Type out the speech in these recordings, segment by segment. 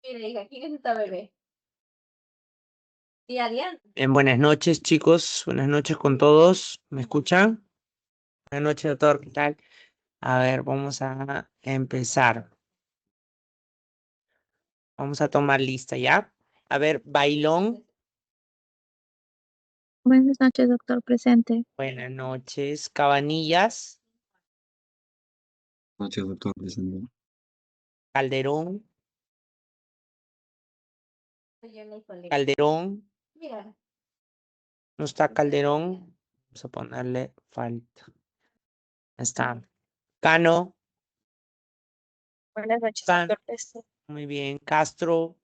Mira, hija, ¿quién es esta bebé? Tía Diana. Buenas noches, chicos. Buenas noches con todos. ¿Me escuchan? Buenas noches, doctor. ¿Qué tal? A ver, vamos a empezar. Vamos a tomar lista, ¿ya? A ver, Bailón. Buenas noches, doctor presente. Buenas noches. Cabanillas. Noches, doctor presente. Calderón. Yo en el colegio. Calderón. Mira, No está Calderón. Vamos a ponerle falta. Está. Cano. Buenas noches, Can. doctor presente. Muy bien. Castro.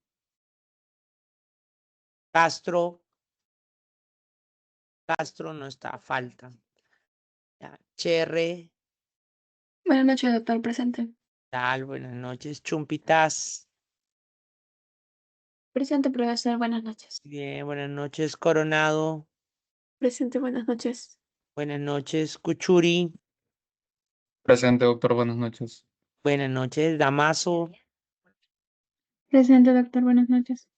Castro. Castro no está. Falta. Ya. Cherre. Buenas noches, doctor presente. Tal, buenas noches. Chumpitas. Presente, profesor, buenas noches. Bien, buenas noches. Coronado. Presente, buenas noches. Buenas noches. Cuchuri. Presente, doctor, buenas noches. Buenas noches. Damaso. Presente, doctor, buenas noches.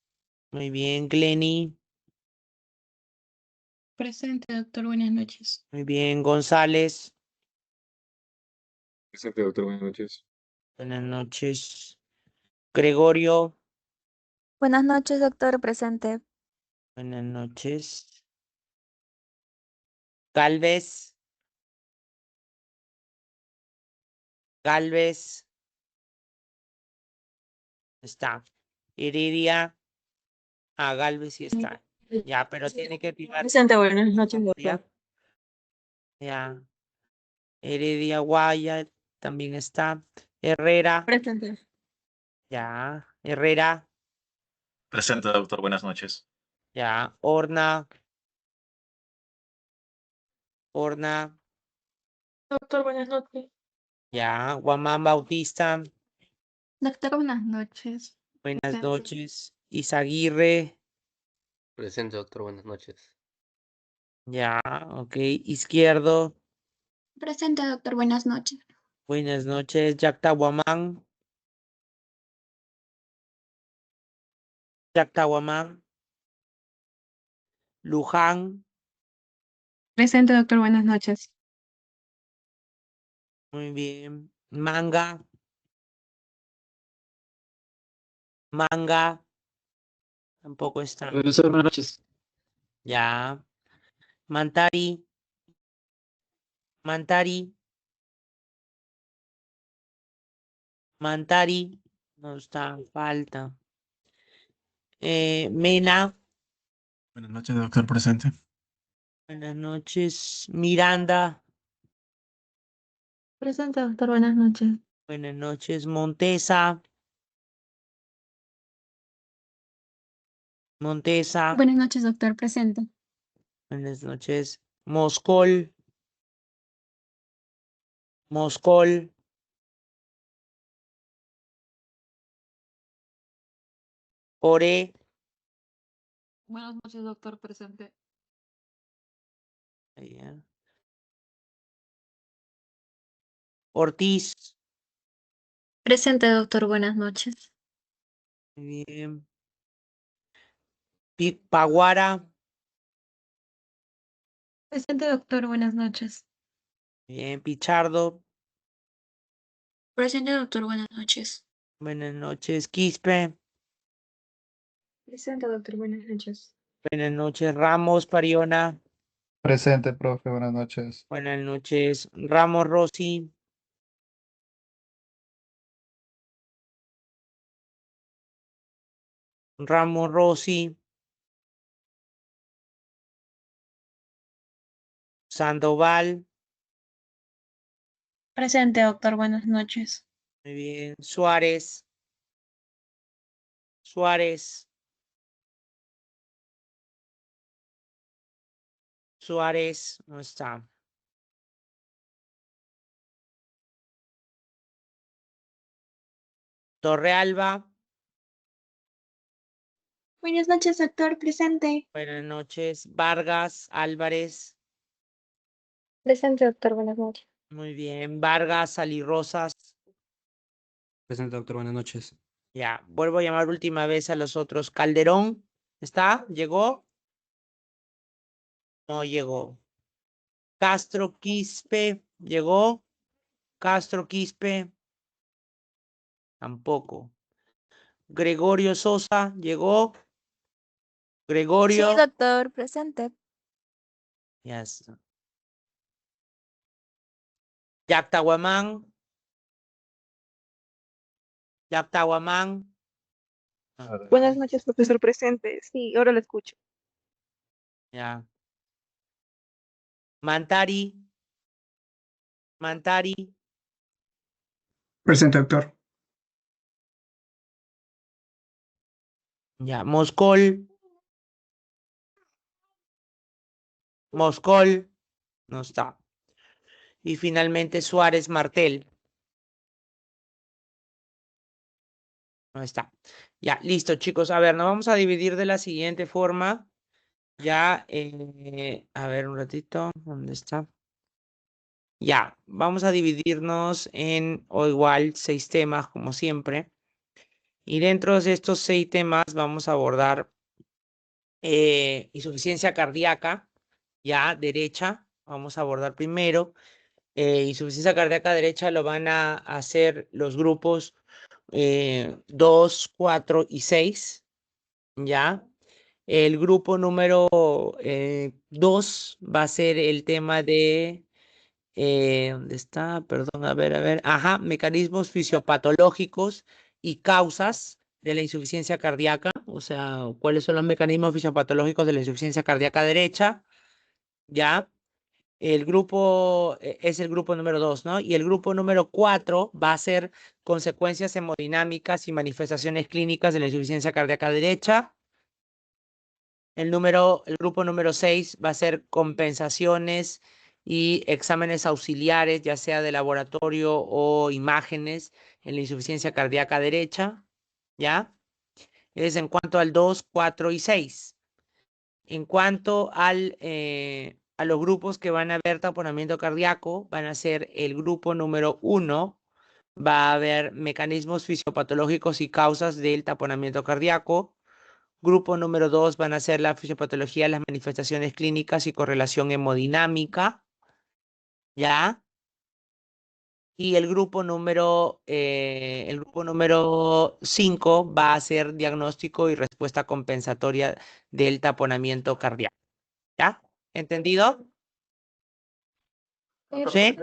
Muy bien. Glenny. Presente, doctor, buenas noches. Muy bien. González. Presente, doctor, buenas noches. Buenas noches. Gregorio. Buenas noches, doctor presente. Buenas noches. Galvez. Galvez. Está. Heredia. Ah, Galvez sí está. Ya, pero tiene que tirar. Presente, buenas noches, doctor. Ya. Ya. Heredia Guaya también está. Herrera. Presente. Ya. Herrera. Presente, doctor. Buenas noches. Ya. Horna. Horna. Doctor, buenas noches. Ya. Guamán Bautista. Doctor, buenas noches. Buenas Presente. noches. Izaguirre. Presente, doctor, buenas noches. Ya. Ok. Izquierdo. Presente, doctor, buenas noches. Buenas noches. Yactahuamán. Yactahuamán. Luján. Presente, doctor, buenas noches. Muy bien. Manga. Manga. Tampoco está. Profesor, buenas noches. Ya. Mantari. Mantari. Mantari. No está. Falta. Mena. Buenas noches, doctor presente. Buenas noches. Miranda. Presente, doctor, buenas noches. Buenas noches. Montesa. Montesa. Buenas noches, doctor, presente. Buenas noches. Moscol. Moscol. Ore. Buenas noches, doctor, presente. Ya. Ortiz. Presente, doctor, buenas noches. Muy bien. Paguara. Presente, doctor, buenas noches. Bien. Pichardo. Presente, doctor, buenas noches. Buenas noches. Quispe. Presente, doctor, buenas noches. Buenas noches. Ramos Pariona. Presente, profe, buenas noches. Buenas noches. Ramos Rossi. Ramos Rossi. Sandoval. Presente, doctor, buenas noches. Muy bien. Suárez. Suárez. Suárez no está. Torrealba. Buenas noches, doctor, presente. Buenas noches. Vargas Álvarez. Presente, doctor, buenas noches. Muy bien. Vargas Alirosas. Presente, doctor, buenas noches. Ya, vuelvo a llamar última vez a los otros. Calderón, ¿está? ¿Llegó? No llegó. Castro Quispe, ¿llegó? Castro Quispe, tampoco. Gregorio Sosa, ¿llegó? Gregorio. doctor, presente. Yes. Yactahuamán. Yactahuamán. Buenas noches, profesor presente. Sí, ahora lo escucho. Ya. Mantari. Mantari. Presente, doctor. Ya. Moscol. Moscol. No está. Y finalmente Suárez Martel. No está. Ya, listo, chicos. A ver, nos vamos a dividir de la siguiente forma. Ya, a ver un ratito. ¿Dónde está? Ya, vamos a dividirnos en, o igual, 6 temas, como siempre. Y dentro de estos 6 temas vamos a abordar insuficiencia cardíaca, ya, derecha. Vamos a abordar primero. Insuficiencia cardíaca derecha lo van a hacer los grupos 2, 4 y 6, ¿ya? El grupo número 2 va a ser el tema de, ¿dónde está? Perdón, a ver, ajá, mecanismos fisiopatológicos y causas de la insuficiencia cardíaca, o sea, cuáles son los mecanismos fisiopatológicos de la insuficiencia cardíaca derecha, ¿ya? El grupo es el grupo número 2, ¿no? Y el grupo número 4 va a ser consecuencias hemodinámicas y manifestaciones clínicas de la insuficiencia cardíaca derecha. El grupo número 6 va a ser compensaciones y exámenes auxiliares, ya sea de laboratorio o imágenes en la insuficiencia cardíaca derecha, ¿ya? Es en cuanto al 2, 4 y 6. En cuanto a los grupos que van a ver taponamiento cardíaco, van a ser el grupo número 1, va a haber mecanismos fisiopatológicos y causas del taponamiento cardíaco. Grupo número 2 van a ser la fisiopatología, las manifestaciones clínicas y correlación hemodinámica, ¿ya? Y el grupo número 5 va a ser diagnóstico y respuesta compensatoria del taponamiento cardíaco, ¿ya? ¿Entendido? ¿Sí?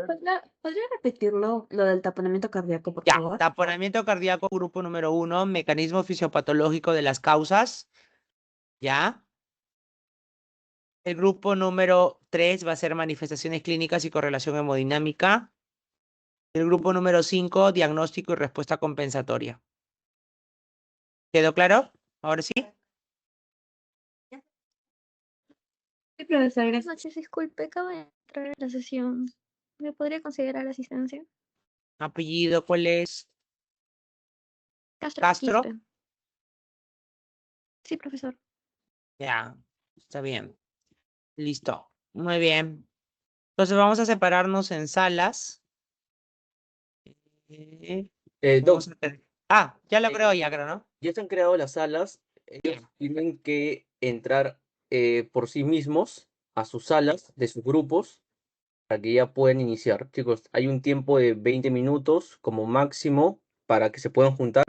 ¿Podría repetirlo, lo del taponamiento cardíaco, por Ya, favor? taponamiento cardíaco, grupo número 1, mecanismo fisiopatológico de las causas, ¿ya? El grupo número 3 va a ser manifestaciones clínicas y correlación hemodinámica. El grupo número 5, diagnóstico y respuesta compensatoria. ¿Quedó claro? Ahora sí. Sí, profesor, Buenas gracias. noches, disculpe, acabo de entrar a la sesión. ¿Me podría considerar asistencia? Apellido, ¿cuál es? Castro. Quispe. Sí, profesor. Ya, está bien. Listo. Muy bien. Entonces vamos a separarnos en salas. Doc, Ya lo eh, creo, ya creo, ¿no? ya están creadas las salas. Ellos tienen que entrar por sí mismos a sus salas de sus grupos para que ya puedan iniciar. Chicos, hay un tiempo de 20 minutos como máximo para que se puedan juntar.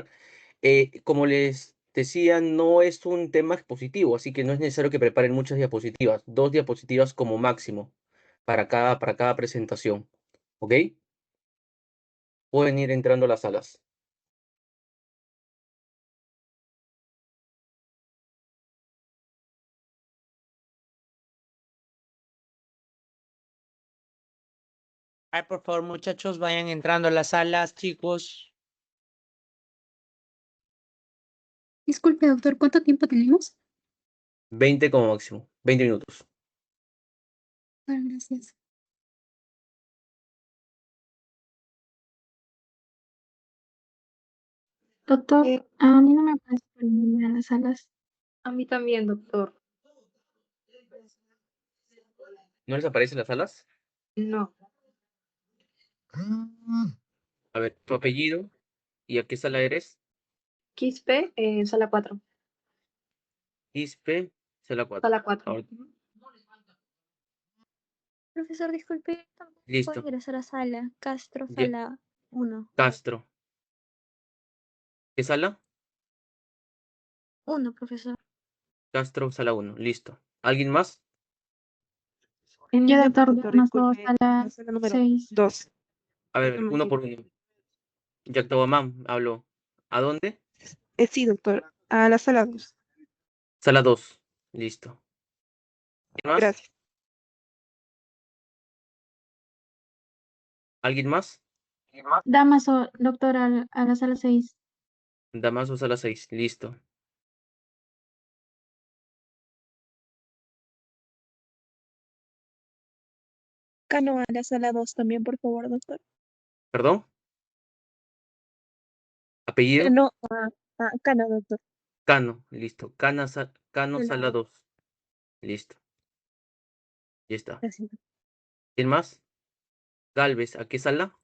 Como les decía, no es un tema expositivo, así que no es necesario que preparen muchas diapositivas. 2 diapositivas como máximo para cada presentación. ¿Ok? Pueden ir entrando a las salas. Ay, por favor, muchachos, vayan entrando a las salas, chicos. Disculpe, doctor, ¿cuánto tiempo tenemos? 20 como máximo. 20 minutos. Bueno, gracias. Doctor, a mí no me parece poner en las salas. A mí también, doctor. ¿No les aparecen las salas? No. A ver, tu apellido y a qué sala eres. Quispe, sala 4. Quispe, sala 4. Sala 4. Ahora- Profesor, disculpe, tampoco puedo Listo. ingresar a sala. Castro, Ya. sala 1. Castro. ¿Qué sala? 1, profesor. Castro, sala 1. Listo. ¿Alguien más? Ya, doctor, Damaso, disculpe, sala sala número 6. 2. A ver, No me uno por uno. Yactobamán habló. ¿A dónde? Sí, doctor, a la sala 2. Sala 2. Listo. ¿Quién más? Gracias. ¿Alguien más? Damaso, doctor, a la sala 6. Damaso, sala 6. Listo. Cano a la sala 2 también, por favor, doctor. ¿Perdón? ¿Apellido? Cano a Cano, doctor. Cano. Listo. Cano, Sala sala 2. Listo. Ya está. Gracias. ¿Quién más? Galvez, ¿a qué sala?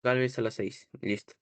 Galvez a las 6. Listo.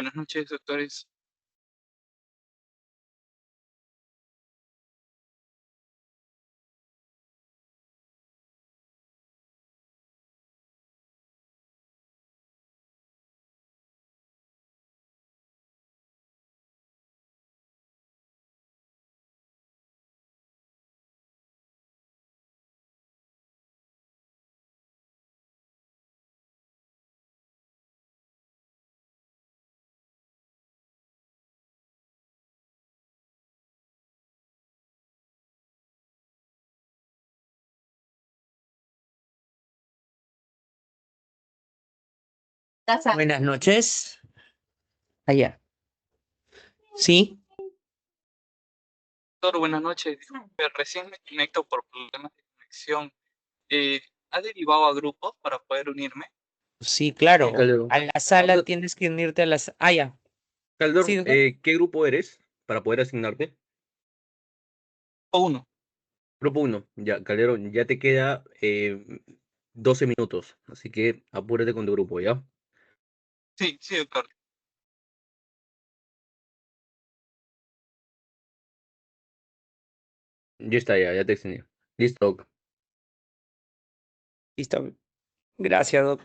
Buenas noches, doctores. Buenas noches. Allá. Sí, Doctor, buenas noches. Disculpe, recién me conecto por problemas de conexión. Eh, ¿Ha derivado a grupos para poder unirme? sí, claro. Calderón. A la sala Doctor, tienes que unirte a las. Ah, ya. Calderón, Sí, doctor. ¿qué grupo eres para poder asignarte? O uno. Grupo uno. Ya, Calderón, ya te queda 12 minutos, así que apúrate con tu grupo, ¿ya? Sí, sí, doctor. Ya está, ya te extendí. Listo, doc. Listo. Gracias, doc.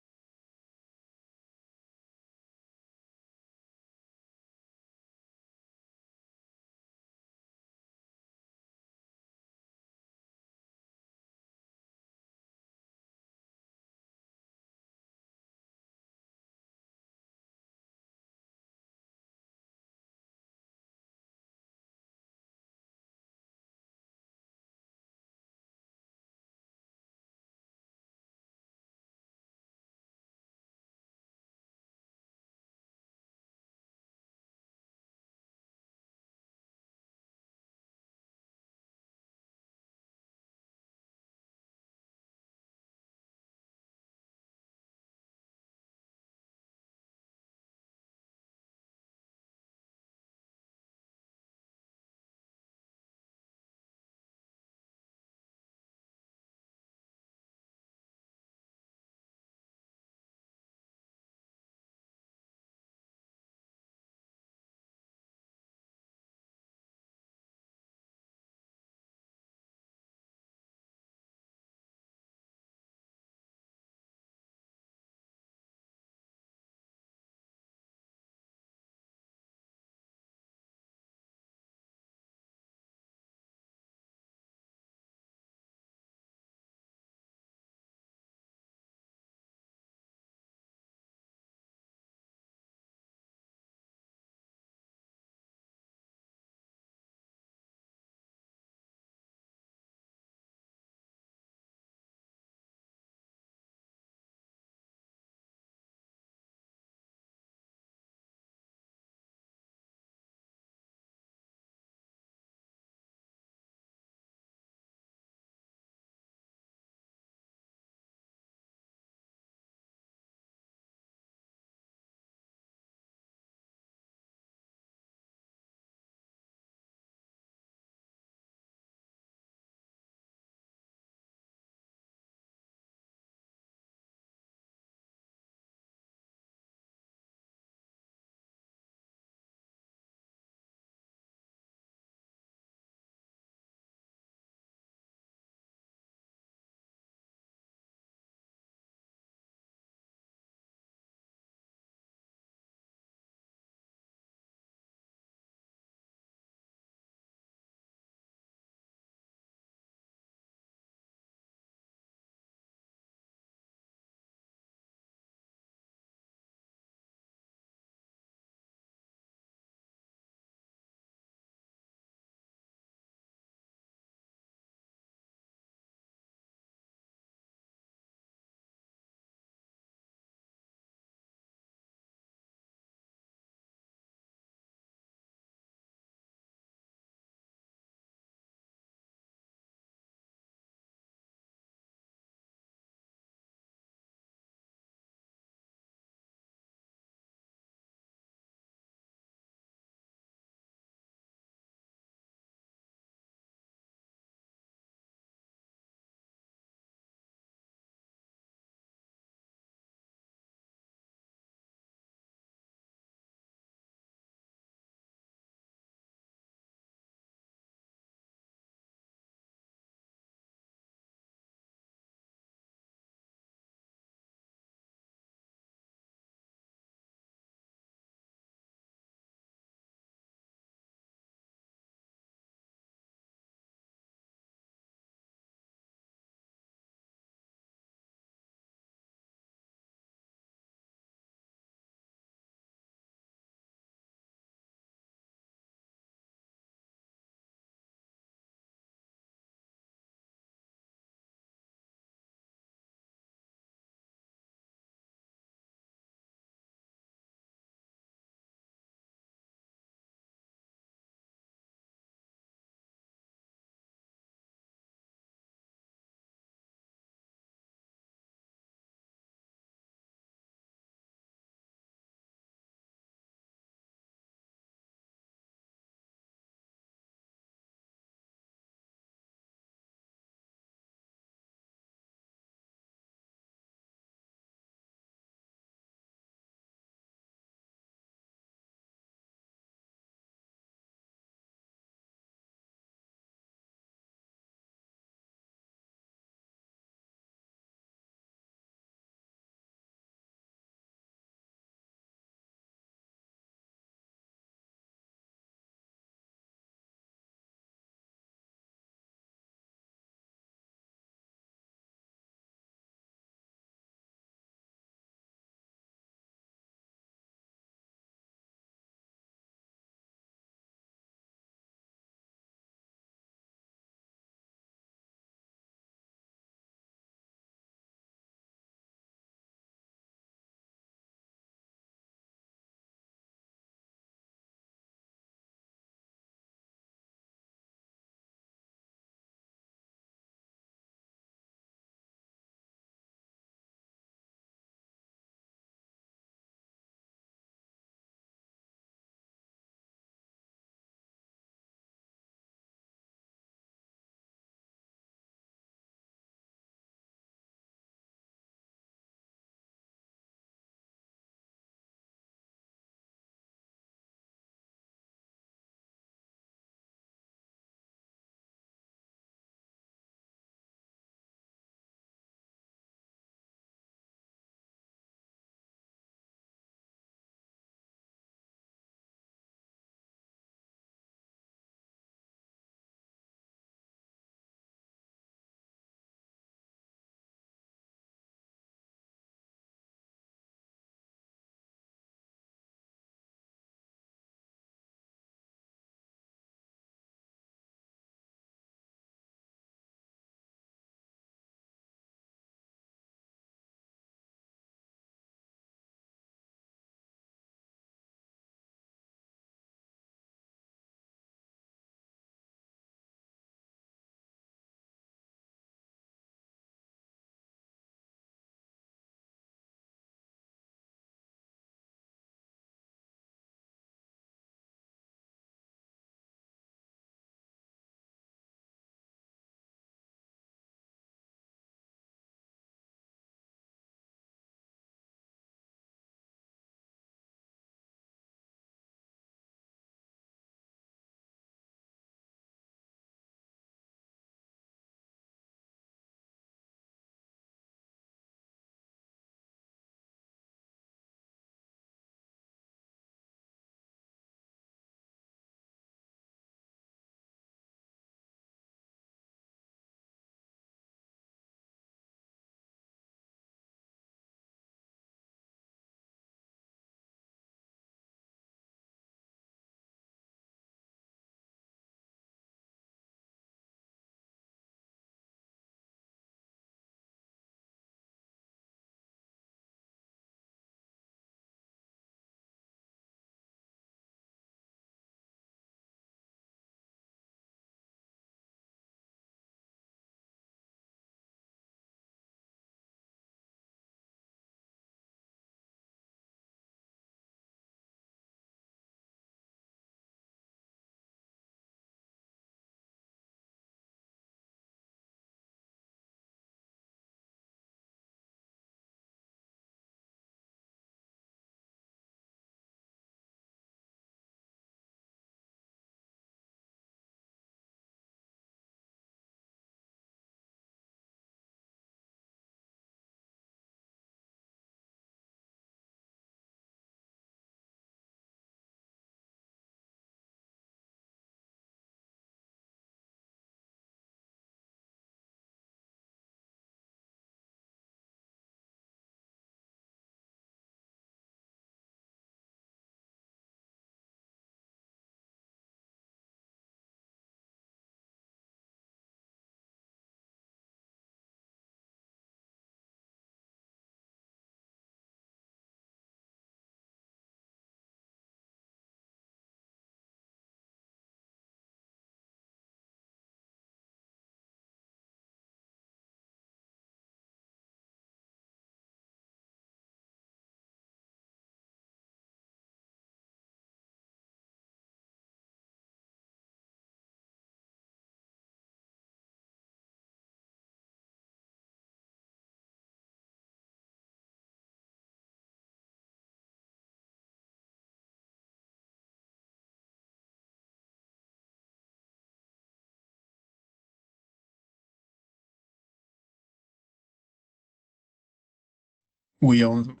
Uy, aún.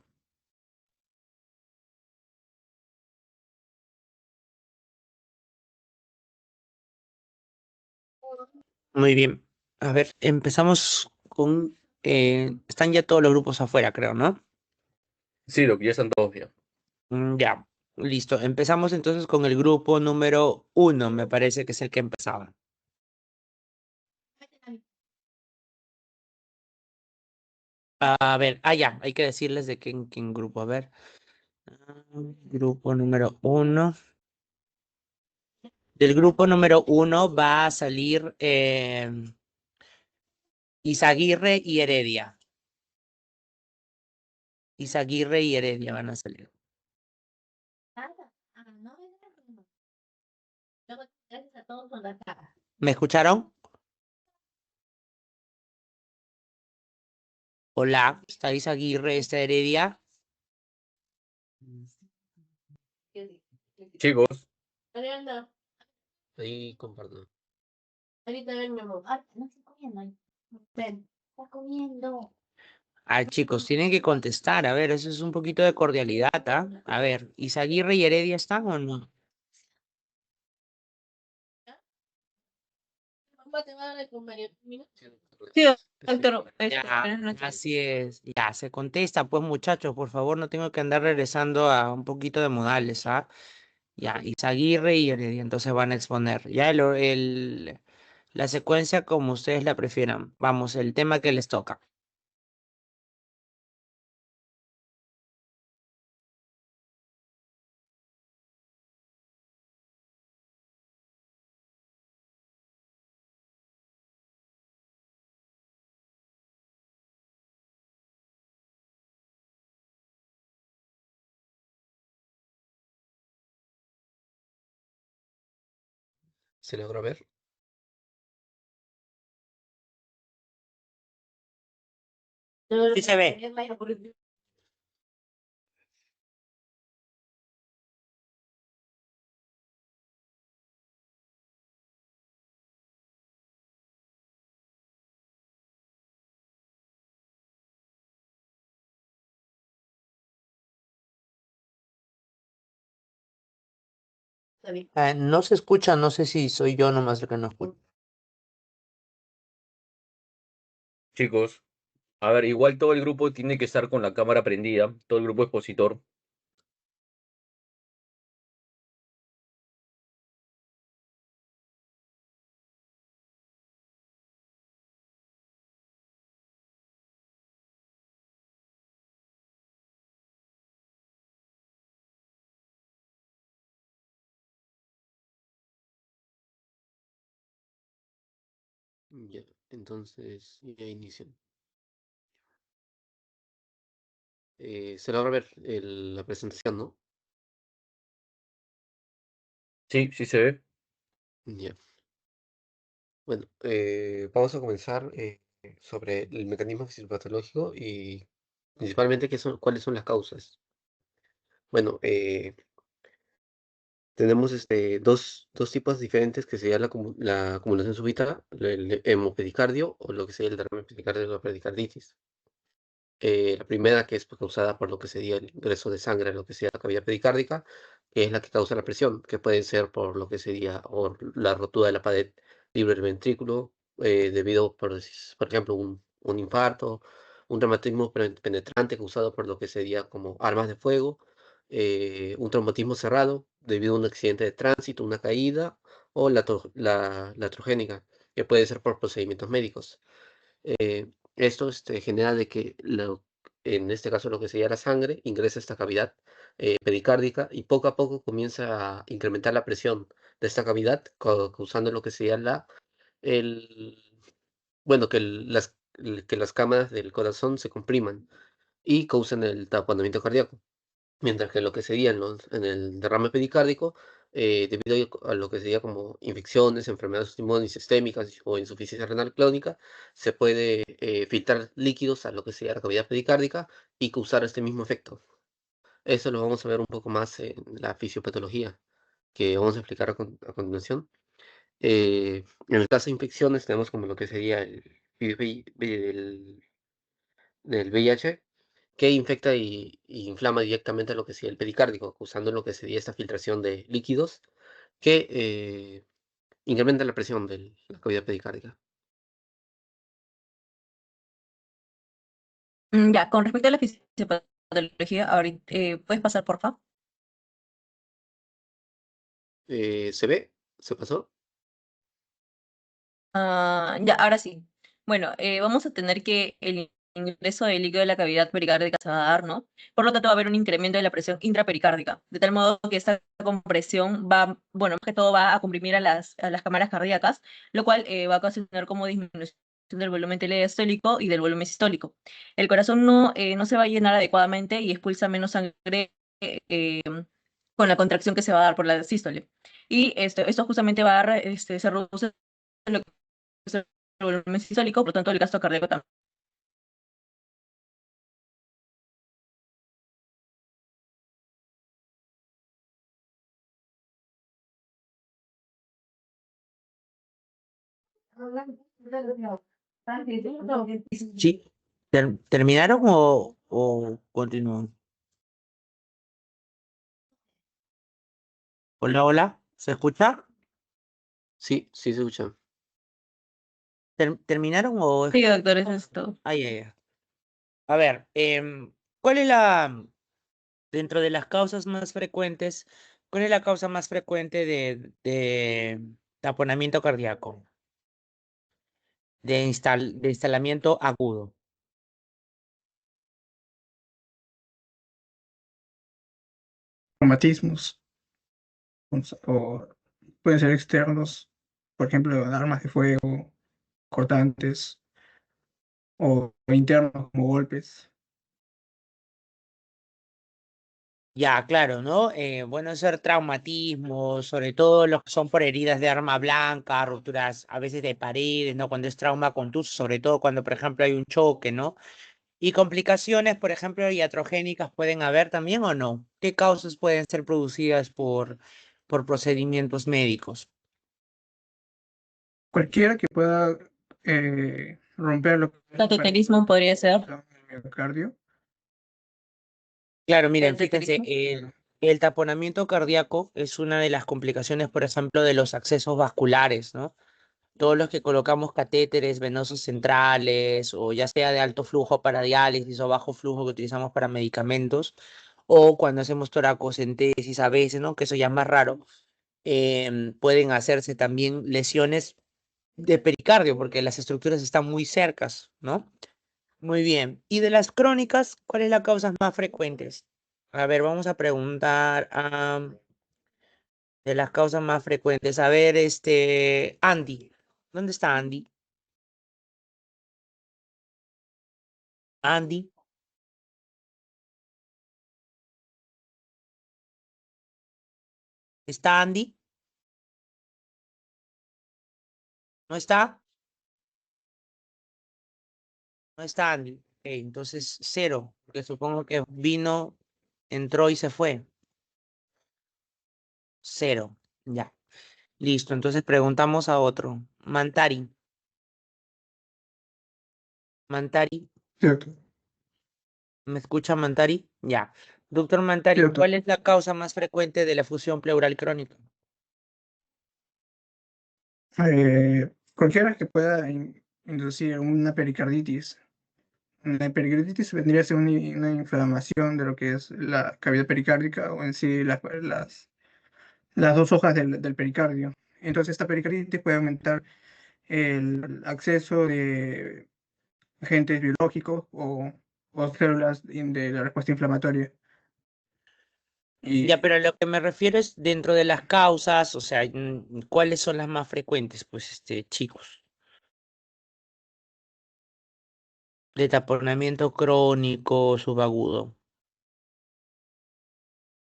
Muy bien. A ver, empezamos con... están ya todos los grupos afuera, creo, ¿no? Sí, Doc, ya están todos ya. Ya, listo. Empezamos entonces con el grupo número 1, me parece que es el que empezaba. A ver, ya, hay que decirles de qué grupo. A ver, grupo número 1. Del grupo número 1 va a salir Izaguirre y Heredia. Izaguirre y Heredia van a salir. ¿Me escucharon? Hola, ¿está Izaguirre, está Heredia? Chicos, Ahí comparto. Chicos, tienen que contestar. A ver, eso es un poquito de cordialidad, ¿ah? A ver, ¿Izaguirre y Heredia están o no? Sí, doctor. Ya, Buenas noches. así es. Ya, se contesta, pues muchachos, por favor, no tengo que andar regresando a un poquito de modales, ¿ah? Ya, Izaguirre y Heredia, entonces van a exponer. Ya la secuencia como ustedes la prefieran. Vamos, el tema que les toca. ¿Se logra ver? Sí se ve. No se escucha, no sé si soy yo nomás el que no escucho. chicos. A ver, igual todo el grupo tiene que estar con la cámara prendida, todo el grupo expositor. Ya, entonces ya inician. Se logra ver la presentación, ¿no? Sí, sí se ve. Ya. Bueno, vamos a comenzar sobre el mecanismo fisiopatológico y principalmente cuáles son las causas. Bueno, tenemos dos tipos diferentes que sería la acumulación súbita, el hemopericardio o lo que sería el derrame pericardio o la pericarditis. La primera que es causada por lo que sería el ingreso de sangre a lo que sería la cavidad pericárdica, que es la que causa la presión, que puede ser por lo que sería o la rotura de la pared libre del ventrículo, debido, por ejemplo, un infarto, un traumatismo penetrante causado por lo que sería como armas de fuego, un traumatismo cerrado debido a un accidente de tránsito, una caída, o la latrogénica, que puede ser por procedimientos médicos. Esto genera de que en este caso lo que sería la sangre ingresa a esta cavidad pericárdica y poco a poco comienza a incrementar la presión de esta cavidad, causando lo que sería el, bueno, que las cámaras del corazón se compriman y causen el taponamiento cardíaco. Mientras que lo que sería en el derrame pericárdico, debido a lo que sería como infecciones, enfermedades sistémicas o insuficiencia renal crónica, se puede filtrar líquidos a lo que sería la cavidad pericárdica y causar este mismo efecto. Eso lo vamos a ver un poco más en la fisiopatología, que vamos a explicar a continuación. En el caso de infecciones tenemos como lo que sería el del VIH, que infecta y inflama directamente lo que sería el pericárdico, causando lo que sería esta filtración de líquidos que incrementa la presión de la cavidad pericárdica. Ya, con respecto a la fisiopatología, ahorita, ¿puedes pasar, por favor? ¿Se ve? ¿Se pasó? Ya, ahora sí. Bueno, vamos a tener que el ingreso de líquido de la cavidad pericárdica se va a dar, ¿no? Por lo tanto, va a haber un incremento de la presión intrapericárdica, de tal modo que esta compresión va, bueno, más que todo va a comprimir a las cámaras cardíacas, lo cual va a ocasionar como disminución del volumen telediastólico y del volumen sistólico. El corazón no se va a llenar adecuadamente y expulsa menos sangre eh, con la contracción que se va a dar por la sístole. Y esto justamente va a, se reduce lo que es el volumen sistólico, por lo tanto el gasto cardíaco también. Sí. ¿Terminaron o continúan? Hola, hola, ¿se escucha? Sí, sí se escucha. ¿Terminaron o...? Sí, doctor, eso es todo. Ay, ay, ay. A ver, ¿cuál es dentro de las causas más frecuentes, cuál es la causa más frecuente de taponamiento cardíaco? De instalamiento agudo. Traumatismos o pueden ser externos, por ejemplo, armas de fuego, cortantes, o internos como golpes. Ya, claro, ¿no? Bueno, ser traumatismos, sobre todo los que son por heridas de arma blanca, rupturas a veces de paredes, ¿no? Cuando es trauma contuso, sobre todo cuando, por ejemplo, hay un choque, ¿no? Y complicaciones, por ejemplo, iatrogénicas pueden haber también o no. ¿Qué causas pueden ser producidas por procedimientos médicos? Cualquiera que pueda romper lo que es Cateterismo podría ser. el miocardio. Claro, miren, fíjense, el taponamiento cardíaco es una de las complicaciones, por ejemplo, de los accesos vasculares, ¿no? Todos los que colocamos catéteres venosos centrales, o ya sea de alto flujo para diálisis o bajo flujo que utilizamos para medicamentos, o cuando hacemos toracocentesis a veces, ¿no? Que eso ya es más raro, pueden hacerse también lesiones de pericardio, porque las estructuras están muy cercas, ¿no? Muy bien. Y de las crónicas, ¿cuáles son las causas más frecuentes? A ver, vamos a preguntar de las causas más frecuentes. A ver, Andy. ¿Dónde está Andy? Andy. ¿Está Andy? ¿No está? No está Andy. Ok, entonces 0, porque supongo que vino, entró y se fue. 0. Ya. Listo, entonces preguntamos a otro. Mantari. Mantari. Cierto. ¿Me escucha Mantari? Ya. Doctor Mantari, Cierto. ¿cuál es la causa más frecuente de la fusión pleural crónica? Cualquiera que pueda inducir una pericarditis. La pericarditis vendría a ser una inflamación de lo que es la cavidad pericárdica o en sí las dos hojas del pericardio. Entonces esta pericarditis puede aumentar el acceso de agentes biológicos o células de la respuesta inflamatoria. Ya, pero lo que me refiero es dentro de las causas, o sea, ¿cuáles son las más frecuentes? Pues, chicos. De taponamiento crónico, subagudo.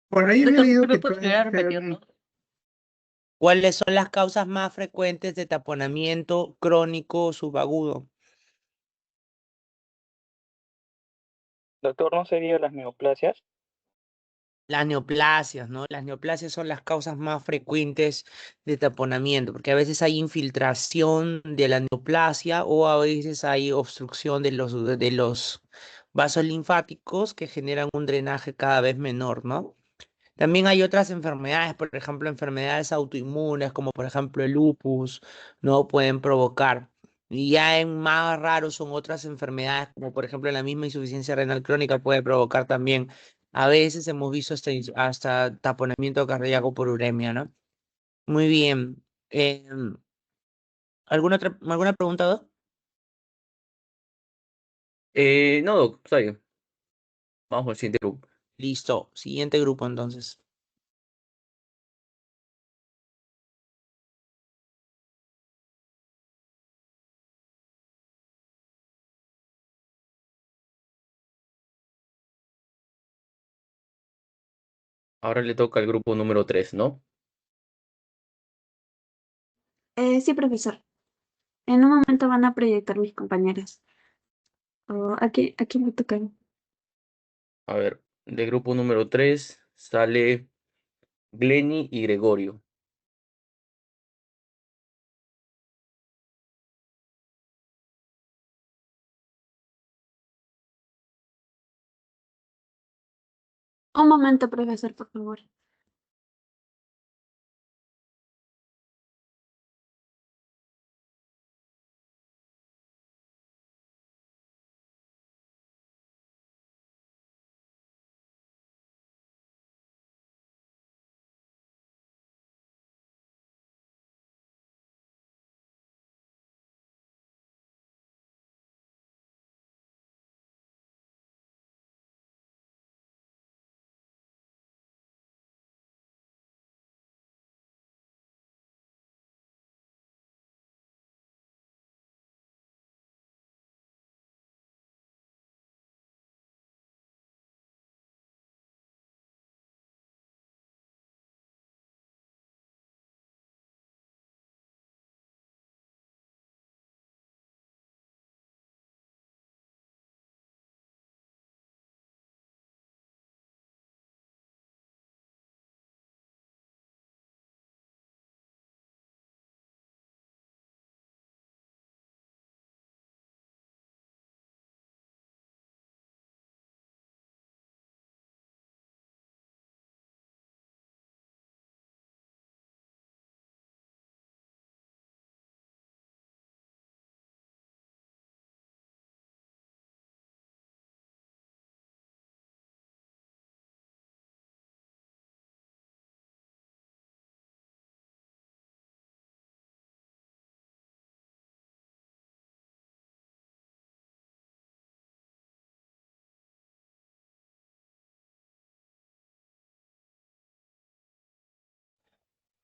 Por ahí había leído que ¿Puedes puede ser repetirlo? ¿Cuáles son las causas más frecuentes de taponamiento crónico subagudo? Doctor, ¿no sería las neoplasias? Las neoplasias, ¿no? Las neoplasias son las causas más frecuentes de taponamiento, porque a veces hay infiltración de la neoplasia o a veces hay obstrucción de los vasos linfáticos que generan un drenaje cada vez menor, ¿no? También hay otras enfermedades, por ejemplo, enfermedades autoinmunes, como por ejemplo el lupus, ¿no? Pueden provocar. Y ya en más raros son otras enfermedades, como por ejemplo la misma insuficiencia renal crónica puede provocar también. A veces hemos visto hasta taponamiento cardíaco por uremia, ¿no? Muy bien. ¿Alguna pregunta, Doc? No, Doc, está bien. Vamos al siguiente grupo. Listo. Siguiente grupo, entonces. Ahora le toca al grupo número 3, ¿no? Sí, profesor. En un momento van a proyectar mis compañeras. Aquí me tocan. A ver, de grupo número 3 sale Glenny y Gregorio. Un momento, profesor, por favor.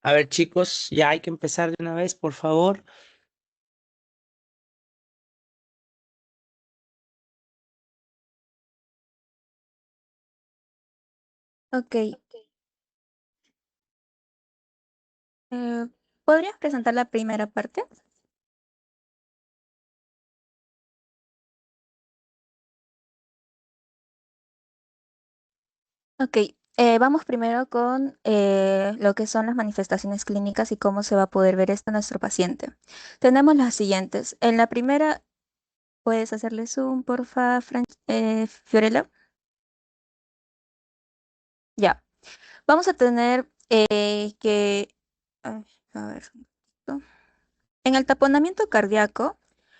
A ver, chicos, ya hay que empezar de una vez, por favor. Ok. ¿Podrías presentar la primera parte? Ok, vamos primero con lo que son las manifestaciones clínicas y cómo se va a poder ver esto en nuestro paciente. Tenemos las siguientes. En la primera, ¿puedes hacerle zoom, porfa, Fiorella? Ya. Vamos a tener ay, a ver, un poquito. En el taponamiento cardíaco,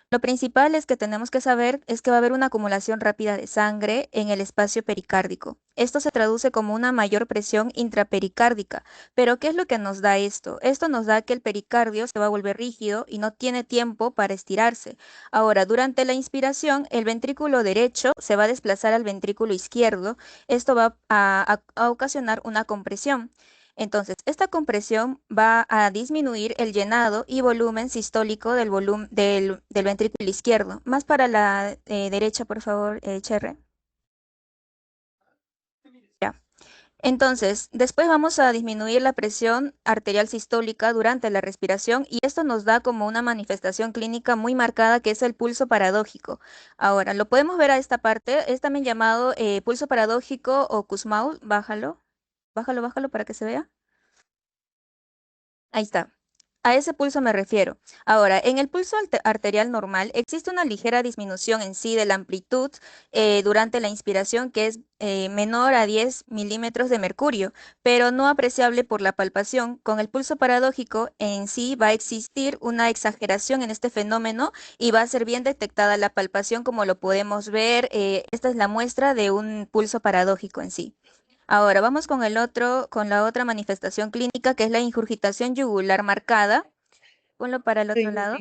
lo principal es que tenemos que saber es que va a haber una acumulación rápida de sangre en el espacio pericárdico. Esto se traduce como una mayor presión intrapericárdica. Pero ¿qué es lo que nos da esto? Esto nos da que el pericardio se va a volver rígido y no tiene tiempo para estirarse. Ahora, durante la inspiración, el ventrículo derecho se va a desplazar al ventrículo izquierdo. Esto va a ocasionar una compresión. Entonces, esta compresión va a disminuir el llenado y volumen sistólico del ventrículo izquierdo. Más para la derecha, por favor, Cherre. Ya. Entonces, después vamos a disminuir la presión arterial sistólica durante la respiración y esto nos da como una manifestación clínica muy marcada que es el pulso paradójico. Ahora, lo podemos ver a esta parte, es también llamado pulso paradójico o Kussmaul. Bájalo, bájalo para que se vea. Ahí está. A ese pulso me refiero. Ahora, en el pulso arterial normal existe una ligera disminución en sí de la amplitud durante la inspiración que es menor a 10 milímetros de mercurio, pero no apreciable por la palpación. Con el pulso paradójico en sí va a existir una exageración en este fenómeno y va a ser bien detectada la palpación como lo podemos ver. Esta es la muestra de un pulso paradójico en sí. Ahora vamos con la otra manifestación clínica que es la ingurgitación yugular marcada. Ponlo para el otro lado.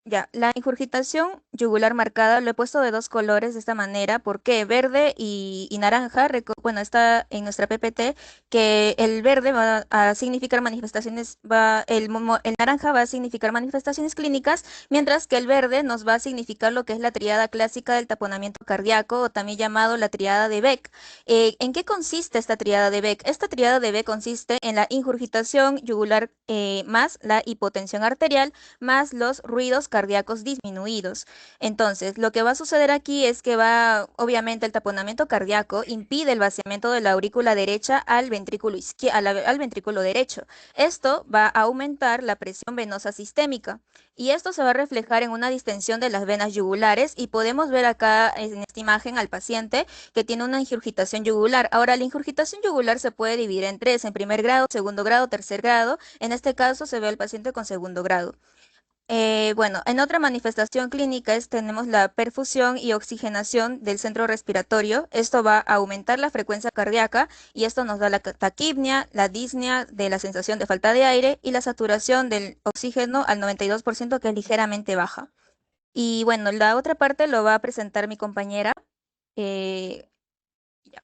Ya, la ingurgitación yugular marcada lo he puesto de dos colores de esta manera, porque verde y naranja, bueno, está en nuestra PPT, que el verde va a significar manifestaciones, el naranja va a significar manifestaciones clínicas, mientras que el verde nos va a significar lo que es la triada clásica del taponamiento cardíaco, o también llamado la triada de Beck. ¿En qué consiste esta triada de Beck? Esta triada de Beck consiste en la ingurgitación yugular más la hipotensión arterial, más los ruidos cardíacos disminuidos. Entonces, lo que va a suceder aquí es que obviamente el taponamiento cardíaco impide el vaciamiento de la aurícula derecha al ventrículo al ventrículo derecho. Esto va a aumentar la presión venosa sistémica y esto se va a reflejar en una distensión de las venas yugulares y podemos ver acá en esta imagen al paciente que tiene una ingurgitación yugular. Ahora, la ingurgitación yugular se puede dividir en tres, en primer grado, segundo grado, tercer grado. En este caso se ve al paciente con segundo grado. Bueno, en otra manifestación clínica tenemos la perfusión y oxigenación del centro respiratorio. Esto va a aumentar la frecuencia cardíaca y esto nos da la taquipnia, la disnea de la sensación de falta de aire y la saturación del oxígeno al 92% que es ligeramente baja. Y bueno, la otra parte lo va a presentar mi compañera. Ya.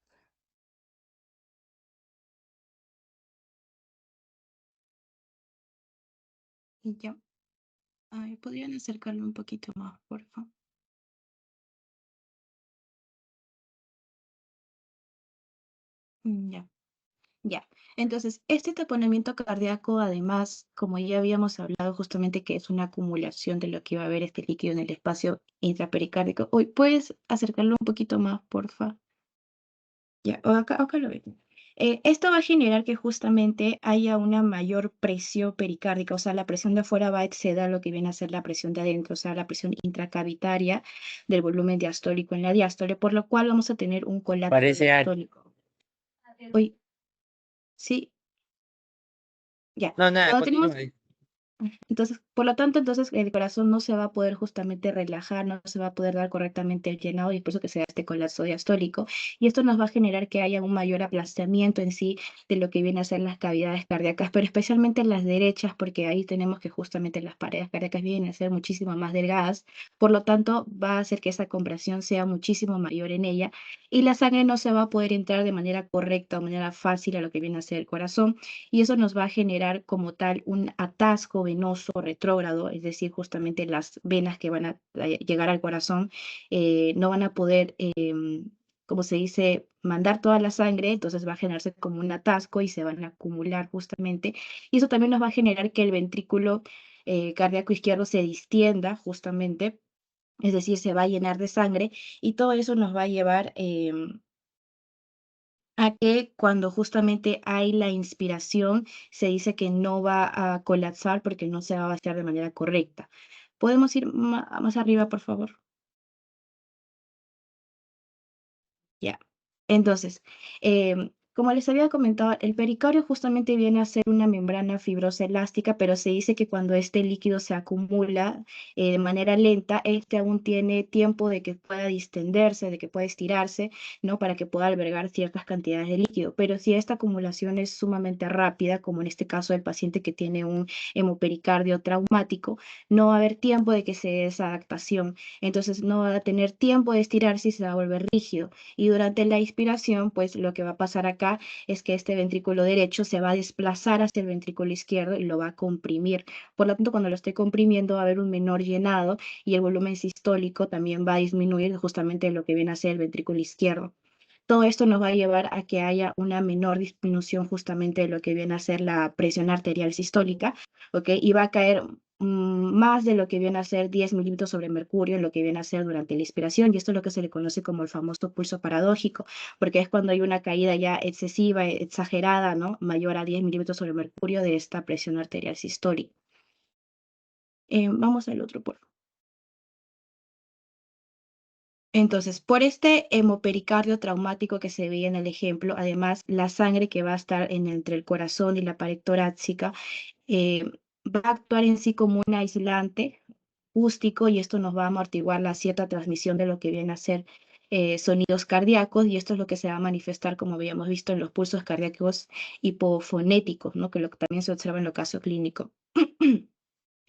Ya. Ay, ¿podrían acercarlo un poquito más, por favor? Ya. Ya, entonces este taponamiento cardíaco, además, como ya habíamos hablado justamente que es una acumulación de lo que iba a haber este líquido en el espacio intrapericárdico. Hoy, ¿puedes acercarlo un poquito más, porfa? Ya, acá lo veo. Esto va a generar que justamente haya una mayor presión pericárdica, o sea, la presión de afuera va a exceder lo que viene a ser la presión de adentro, o sea, la presión intracavitaria del volumen diastólico en la diástole, por lo cual vamos a tener un colapso Parece diastólico. Hoy, sí. Ya, No, nada, cuando tenemos, continúa. entonces, por lo tanto, entonces el corazón no se va a poder justamente relajar, no se va a poder dar correctamente el llenado y es por eso que se da este colapso diastólico. Y esto nos va a generar que haya un mayor aplastamiento en sí de lo que viene a ser las cavidades cardíacas, pero especialmente en las derechas, porque ahí tenemos que justamente las paredes cardíacas vienen a ser muchísimo más delgadas, por lo tanto va a hacer que esa compresión sea muchísimo mayor en ella y la sangre no se va a poder entrar de manera correcta o de manera fácil a lo que viene a ser el corazón y eso nos va a generar como tal un atasco venoso retrógrado, es decir, justamente las venas que van a llegar al corazón no van a poder, como se dice, mandar toda la sangre, entonces va a generarse como un atasco y se van a acumular justamente. Y eso también nos va a generar que el ventrículo cardíaco izquierdo se distienda justamente, es decir, se va a llenar de sangre y todo eso nos va a llevar a que cuando justamente hay la inspiración, se dice que no va a colapsar porque no se va a vaciar de manera correcta. ¿Podemos ir más arriba, por favor? Ya. Entonces, como les había comentado, el pericardio justamente viene a ser una membrana fibrosa elástica, pero se dice que cuando este líquido se acumula de manera lenta, este aún tiene tiempo de que pueda distenderse, de que pueda estirarse, ¿no? Para que pueda albergar ciertas cantidades de líquido. Pero si esta acumulación es sumamente rápida, como en este caso el paciente que tiene un hemopericardio traumático, no va a haber tiempo de que se dé esa adaptación. Entonces no va a tener tiempo de estirarse y se va a volver rígido. Y durante la inspiración, pues lo que va a pasar acá es que este ventrículo derecho se va a desplazar hacia el ventrículo izquierdo y lo va a comprimir. Por lo tanto, cuando lo esté comprimiendo va a haber un menor llenado y el volumen sistólico también va a disminuir justamente lo que viene a ser el ventrículo izquierdo. Todo esto nos va a llevar a que haya una menor disminución justamente de lo que viene a ser la presión arterial sistólica, ¿ok? Y va a caer más de lo que viene a ser 10 milímetros sobre mercurio en lo que viene a ser durante la inspiración, y esto es lo que se le conoce como el famoso pulso paradójico, porque es cuando hay una caída ya excesiva, exagerada, ¿no? Mayor a 10 milímetros sobre mercurio de esta presión arterial sistólica. Vamos al otro, por favor. Entonces, por este hemopericardio traumático que se veía en el ejemplo, además la sangre que va a estar entre el corazón y la pared torácica va a actuar en sí como un aislante acústico, y esto nos va a amortiguar la cierta transmisión de lo que viene a ser sonidos cardíacos, y esto es lo que se va a manifestar, como habíamos visto, en los pulsos cardíacos hipofonéticos, ¿no? Que también se observa en lo caso clínico.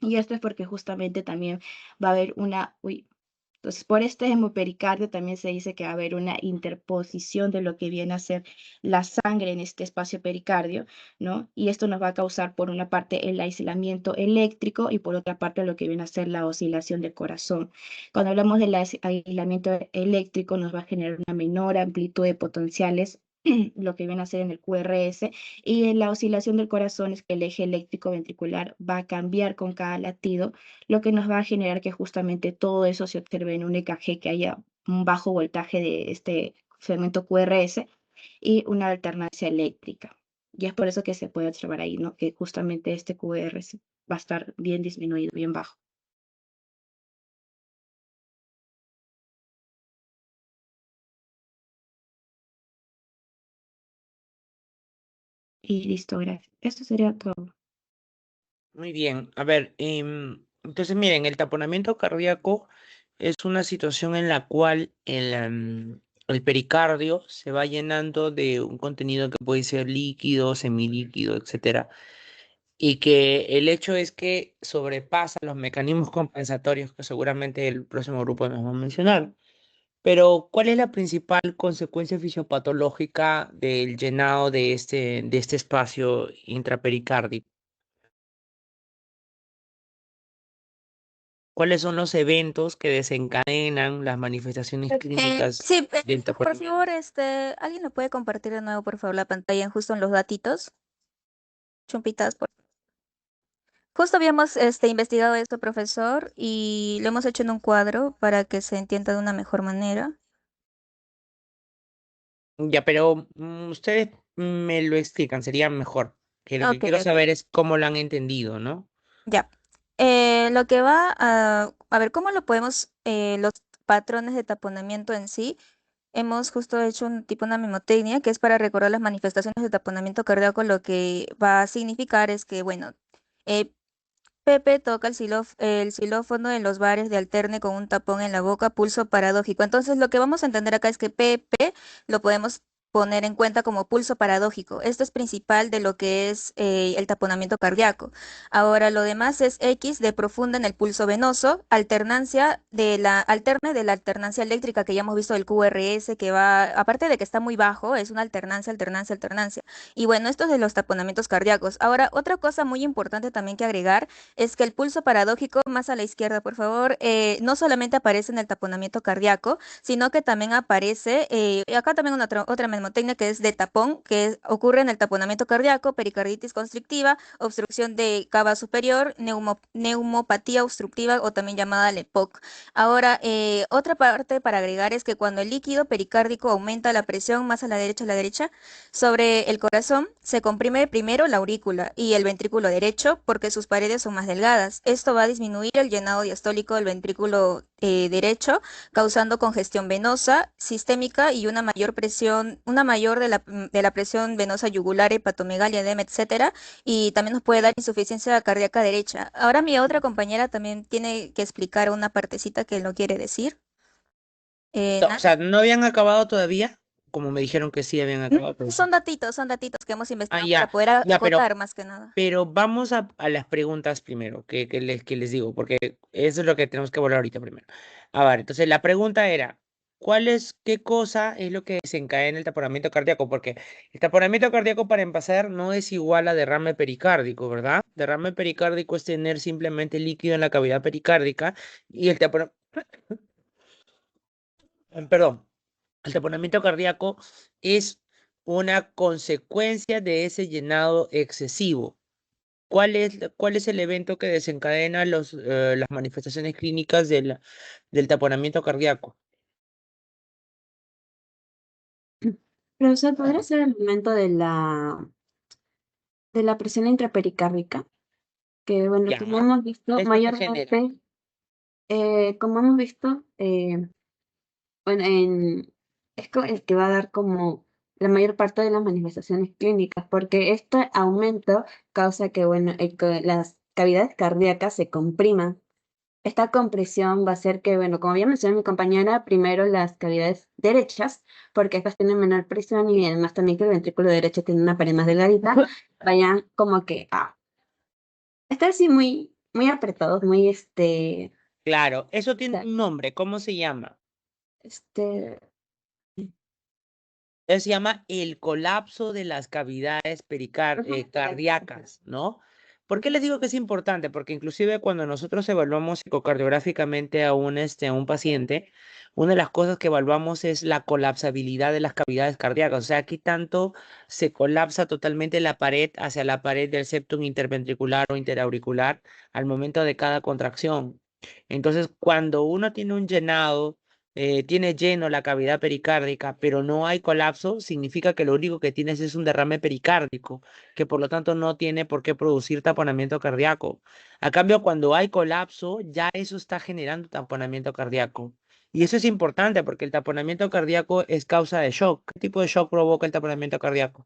Y esto es porque justamente también va a haber entonces, por este hemopericardio también se dice que va a haber una interposición de lo que viene a ser la sangre en este espacio pericardio, ¿no? Y esto nos va a causar, por una parte, el aislamiento eléctrico y por otra parte, lo que viene a ser la oscilación del corazón. Cuando hablamos del aislamiento eléctrico, nos va a generar una menor amplitud de potenciales, lo que viene a ser en el QRS, y en la oscilación del corazón es que el eje eléctrico ventricular va a cambiar con cada latido, lo que nos va a generar que justamente todo eso se observe en un EKG, que haya un bajo voltaje de este segmento QRS y una alternancia eléctrica. Y es por eso que se puede observar ahí, ¿no? Que justamente este QRS va a estar bien disminuido, bien bajo. Y listo, gracias. Esto sería todo. Muy bien, a ver, entonces miren, el taponamiento cardíaco es una situación en la cual el pericardio se va llenando de un contenido que puede ser líquido, semilíquido, etcétera, y que el hecho es que sobrepasa los mecanismos compensatorios que seguramente el próximo grupo nos va a mencionar. Pero, ¿cuál es la principal consecuencia fisiopatológica del llenado de este espacio intrapericárdico? ¿Cuáles son los eventos que desencadenan las manifestaciones clínicas Sí, del por taponamiento? favor, ¿alguien me puede compartir de nuevo, por favor, la pantalla justo en los datitos? Chumpitas, por Justo habíamos investigado esto, profesor, y lo hemos hecho en un cuadro para que se entienda de una mejor manera. Ya, pero ustedes me lo explican, sería mejor. Que lo que Ok, quiero ok. saber es cómo lo han entendido, ¿no? Ya. Lo que va a ver, ¿cómo lo podemos, los patrones de taponamiento en sí? Hemos justo hecho un tipo una mnemotecnia que es para recordar las manifestaciones de taponamiento cardíaco. Lo que va a significar es que, bueno, eh, Pepe toca el xilófono en los bares de alterne con un tapón en la boca, pulso paradójico. Entonces, lo que vamos a entender acá es que Pepe lo podemos poner en cuenta como pulso paradójico. Esto es principal de lo que es el taponamiento cardíaco. Ahora, lo demás es X de profunda en el pulso venoso, alterne de la alternancia eléctrica que ya hemos visto del QRS, que va, aparte de que está muy bajo, es una alternancia, alternancia, alternancia. Y bueno, esto es de los taponamientos cardíacos. Ahora, otra cosa muy importante también que agregar es que el pulso paradójico, más a la izquierda, por favor, no solamente aparece en el taponamiento cardíaco, sino que también aparece, acá también otra mnemotecnia que es de tapón, que ocurre en el taponamiento cardíaco, pericarditis constrictiva, obstrucción de cava superior, neumopatía obstructiva o también llamada LEPOC. Ahora, otra parte para agregar es que cuando el líquido pericárdico aumenta la presión más a la derecha, sobre el corazón, se comprime primero la aurícula y el ventrículo derecho porque sus paredes son más delgadas. Esto va a disminuir el llenado diastólico del ventrículo derecho, causando congestión venosa, sistémica y una mayor presión, una mayor de la presión venosa yugular, hepatomegalia, edema, etcétera, y también nos puede dar insuficiencia cardíaca derecha. Ahora mi otra compañera también tiene que explicar una partecita que lo quiere decir. No, o sea, ¿no habían acabado todavía? Como me dijeron que sí habían acabado. Pero... Son datitos que hemos investigado para ya, poder ya, acotar más que nada. pero vamos a las preguntas primero, que les digo, porque eso es lo que tenemos que volver ahorita primero. A ver, entonces la pregunta era, ¿qué cosa es lo que desencadena el taponamiento cardíaco? Porque el taponamiento cardíaco, para empezar, no es igual a derrame pericárdico, ¿verdad? Derrame pericárdico es tener simplemente líquido en la cavidad pericárdica y el taponamiento... Perdón, el taponamiento cardíaco es una consecuencia de ese llenado excesivo. cuál es el evento que desencadena las manifestaciones clínicas del taponamiento cardíaco? Profesor, ¿podría ser el momento de la presión intrapericárdica? Que bueno, Ya, como hemos visto, ¿esto qué genera? mayormente, como hemos visto, bueno, es el que va a dar como la mayor parte de las manifestaciones clínicas, porque este aumento causa que, bueno, las cavidades cardíacas se compriman. Esta compresión va a hacer que, bueno, como había mencionado mi compañera, primero las cavidades derechas, porque estas tienen menor presión y además también que el ventrículo derecho tiene una pared más delgadita, vayan como que a estar así muy, muy apretados, muy Claro, eso tiene sea, un nombre, ¿cómo se llama? este, Se llama el colapso de las cavidades cardíacas, ¿no? ¿Por qué les digo que es importante? Porque inclusive cuando nosotros evaluamos psicocardiográficamente a un paciente, una de las cosas que evaluamos es la colapsabilidad de las cavidades cardíacas. O sea, aquí tanto se colapsa totalmente la pared hacia la pared del septum interventricular o interauricular al momento de cada contracción. Entonces, cuando uno tiene un llenado, tiene lleno la cavidad pericárdica, pero no hay colapso, significa que lo único que tienes es un derrame pericárdico, que por lo tanto no tiene por qué producir taponamiento cardíaco. A cambio, cuando hay colapso, ya eso está generando taponamiento cardíaco. Y eso es importante porque el taponamiento cardíaco es causa de shock. ¿Qué tipo de shock provoca el taponamiento cardíaco?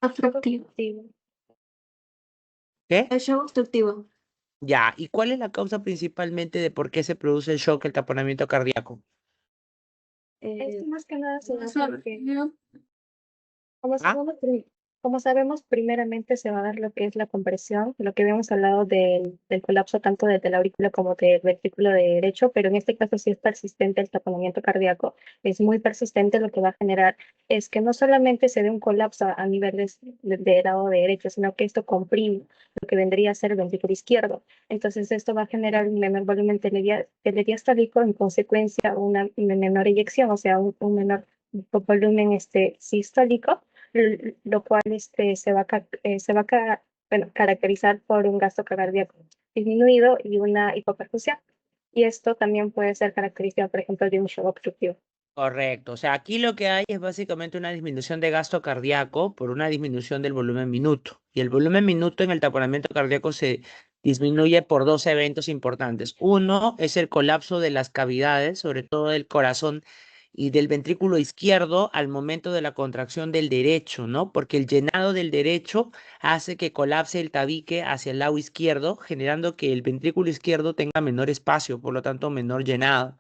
obstructivo. ¿Qué? El shock obstructivo. Ya, ¿y cuál es la causa principalmente de por qué se produce el shock, el taponamiento cardíaco? Esto más que nada se da Profesor, porque, no, como como sabemos, primeramente se va a dar lo que es la compresión, lo que habíamos hablado del colapso tanto de la aurícula como del ventrículo derecho, pero en este caso sí es persistente el taponamiento cardíaco, es muy persistente. Lo que va a generar es que no solamente se dé un colapso a nivel del lado derecho, sino que esto comprime lo que vendría a ser el ventrículo izquierdo. Entonces esto va a generar un menor volumen telediastálico, en consecuencia una menor eyección, o sea, un menor volumen sistólico, lo cual bueno, caracterizar por un gasto cardíaco disminuido y una hipoperfusión. Y esto también puede ser característica, por ejemplo, de un shock obstructivo. Correcto. O sea, aquí lo que hay es básicamente una disminución de gasto cardíaco por una disminución del volumen minuto. Y el volumen minuto en el taponamiento cardíaco se disminuye por dos eventos importantes. Uno es el colapso de las cavidades, sobre todo del corazón y del ventrículo izquierdo al momento de la contracción del derecho, ¿no? Porque el llenado del derecho hace que colapse el tabique hacia el lado izquierdo, generando que el ventrículo izquierdo tenga menor espacio, por lo tanto menor llenado.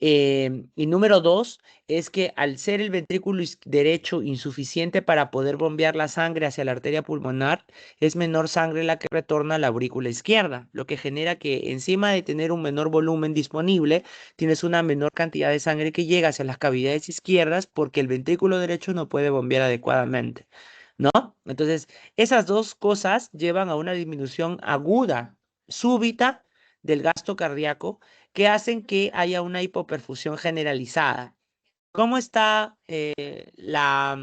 Y número dos es que al ser el ventrículo derecho insuficiente para poder bombear la sangre hacia la arteria pulmonar, es menor sangre la que retorna a la aurícula izquierda, lo que genera que encima de tener un menor volumen disponible, tienes una menor cantidad de sangre que llega hacia las cavidades izquierdas porque el ventrículo derecho no puede bombear adecuadamente, ¿no? Entonces, esas dos cosas llevan a una disminución aguda, súbita del gasto cardíaco que hacen que haya una hipoperfusión generalizada. ¿Cómo está la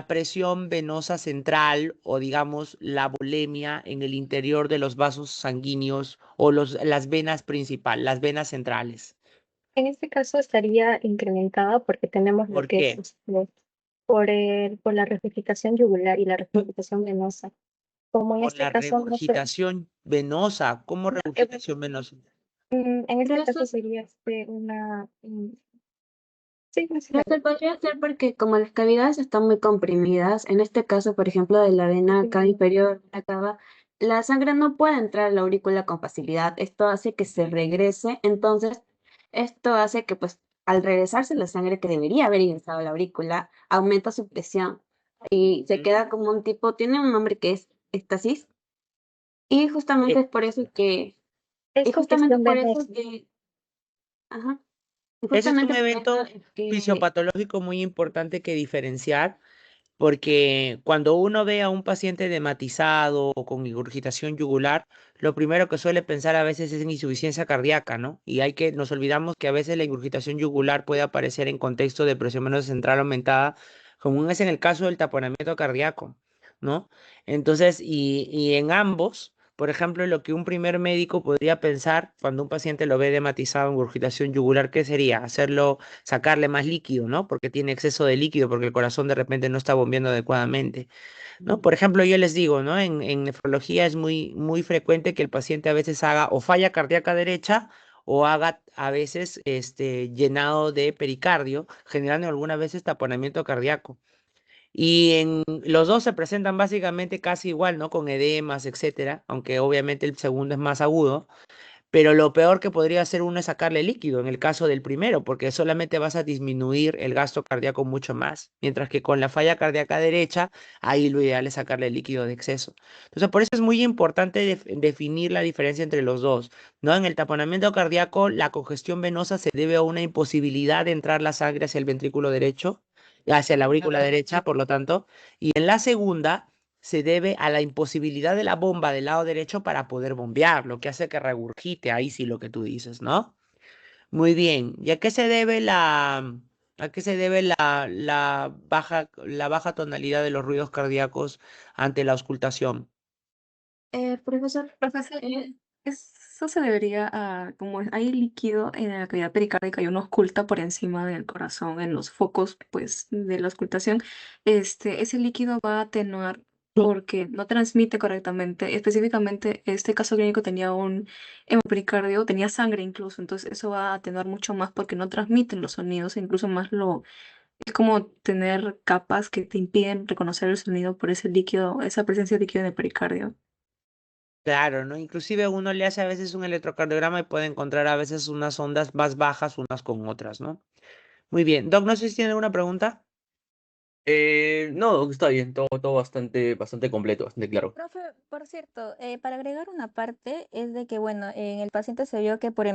presión venosa central o digamos la volemia en el interior de los vasos sanguíneos o las venas principales, las venas centrales? En este caso estaría incrementada porque tenemos lo ¿Por que es qué? por la regurgitación yugular y la regurgitación venosa. Como en Por este la caso no se, regurgitación venosa. ¿Cómo regurgitación venosa? en este caso Profesor, sería sí, no sé. profesor, podría ser porque como las cavidades están muy comprimidas, en este caso, por ejemplo, de la vena cava inferior, la cava, la sangre no puede entrar a la aurícula con facilidad. Esto hace que se regrese. Entonces, esto hace que, pues, al regresarse la sangre que debería haber ingresado a la aurícula, aumenta su presión y se queda como un tipo, tiene un nombre que es éxtasis. Y justamente es por eso que, Es y justamente congestión por eso venosa. que, ajá, y Ese es un justamente por eso evento es que, fisiopatológico muy importante que diferenciar, porque cuando uno ve a un paciente dematizado o con ingurgitación yugular, lo primero que suele pensar a veces es en insuficiencia cardíaca, ¿no? Y nos olvidamos que a veces la ingurgitación yugular puede aparecer en contexto de presión venosa central aumentada, como es en el caso del taponamiento cardíaco. ¿no? Entonces, y en ambos, por ejemplo, lo que un primer médico podría pensar cuando un paciente lo ve edematizado en regurgitación yugular, ¿qué sería? Hacerlo, sacarle más líquido, ¿no? Porque tiene exceso de líquido, porque el corazón de repente no está bombeando adecuadamente, ¿no? Por ejemplo, yo les digo, ¿no? En nefrología es muy frecuente que el paciente a veces haga o falla cardíaca derecha o haga a veces llenado de pericardio, generando algunas veces taponamiento cardíaco. Y en los dos se presentan básicamente casi igual, ¿no? Con edemas, etcétera, aunque obviamente el segundo es más agudo. Pero lo peor que podría hacer uno es sacarle líquido en el caso del primero, porque solamente vas a disminuir el gasto cardíaco mucho más. Mientras que con la falla cardíaca derecha, ahí lo ideal es sacarle líquido de exceso. Entonces, por eso es muy importante definir la diferencia entre los dos, ¿no? En el taponamiento cardíaco, la congestión venosa se debe a una imposibilidad de entrar la sangre hacia el ventrículo derecho, hacia la aurícula derecha, por lo tanto. Y en la segunda se debe a la imposibilidad de la bomba del lado derecho para poder bombear, lo que hace que regurgite, ahí sí lo que tú dices, ¿no? Muy bien. ¿Y a qué se debe la baja tonalidad de los ruidos cardíacos ante la auscultación? Profesor, eso se debería a, como hay líquido en la cavidad pericárdica y uno oculta por encima del corazón, en los focos, pues, de la auscultación, ese líquido va a atenuar porque no transmite correctamente. Específicamente, este caso clínico tenía un hemopericardio, tenía sangre incluso, entonces eso va a atenuar mucho más porque no transmiten los sonidos, e incluso más es como tener capas que te impiden reconocer el sonido por ese líquido, esa presencia de líquido en el pericardio. Claro, ¿no? Inclusive uno le hace a veces un electrocardiograma y puede encontrar a veces unas ondas más bajas unas con otras, ¿no? Muy bien. Doc, no sé si tiene alguna pregunta. No, está bien, todo bastante completo, bastante claro. Profe, por cierto, para agregar una parte, es de que, bueno, en el paciente se vio que por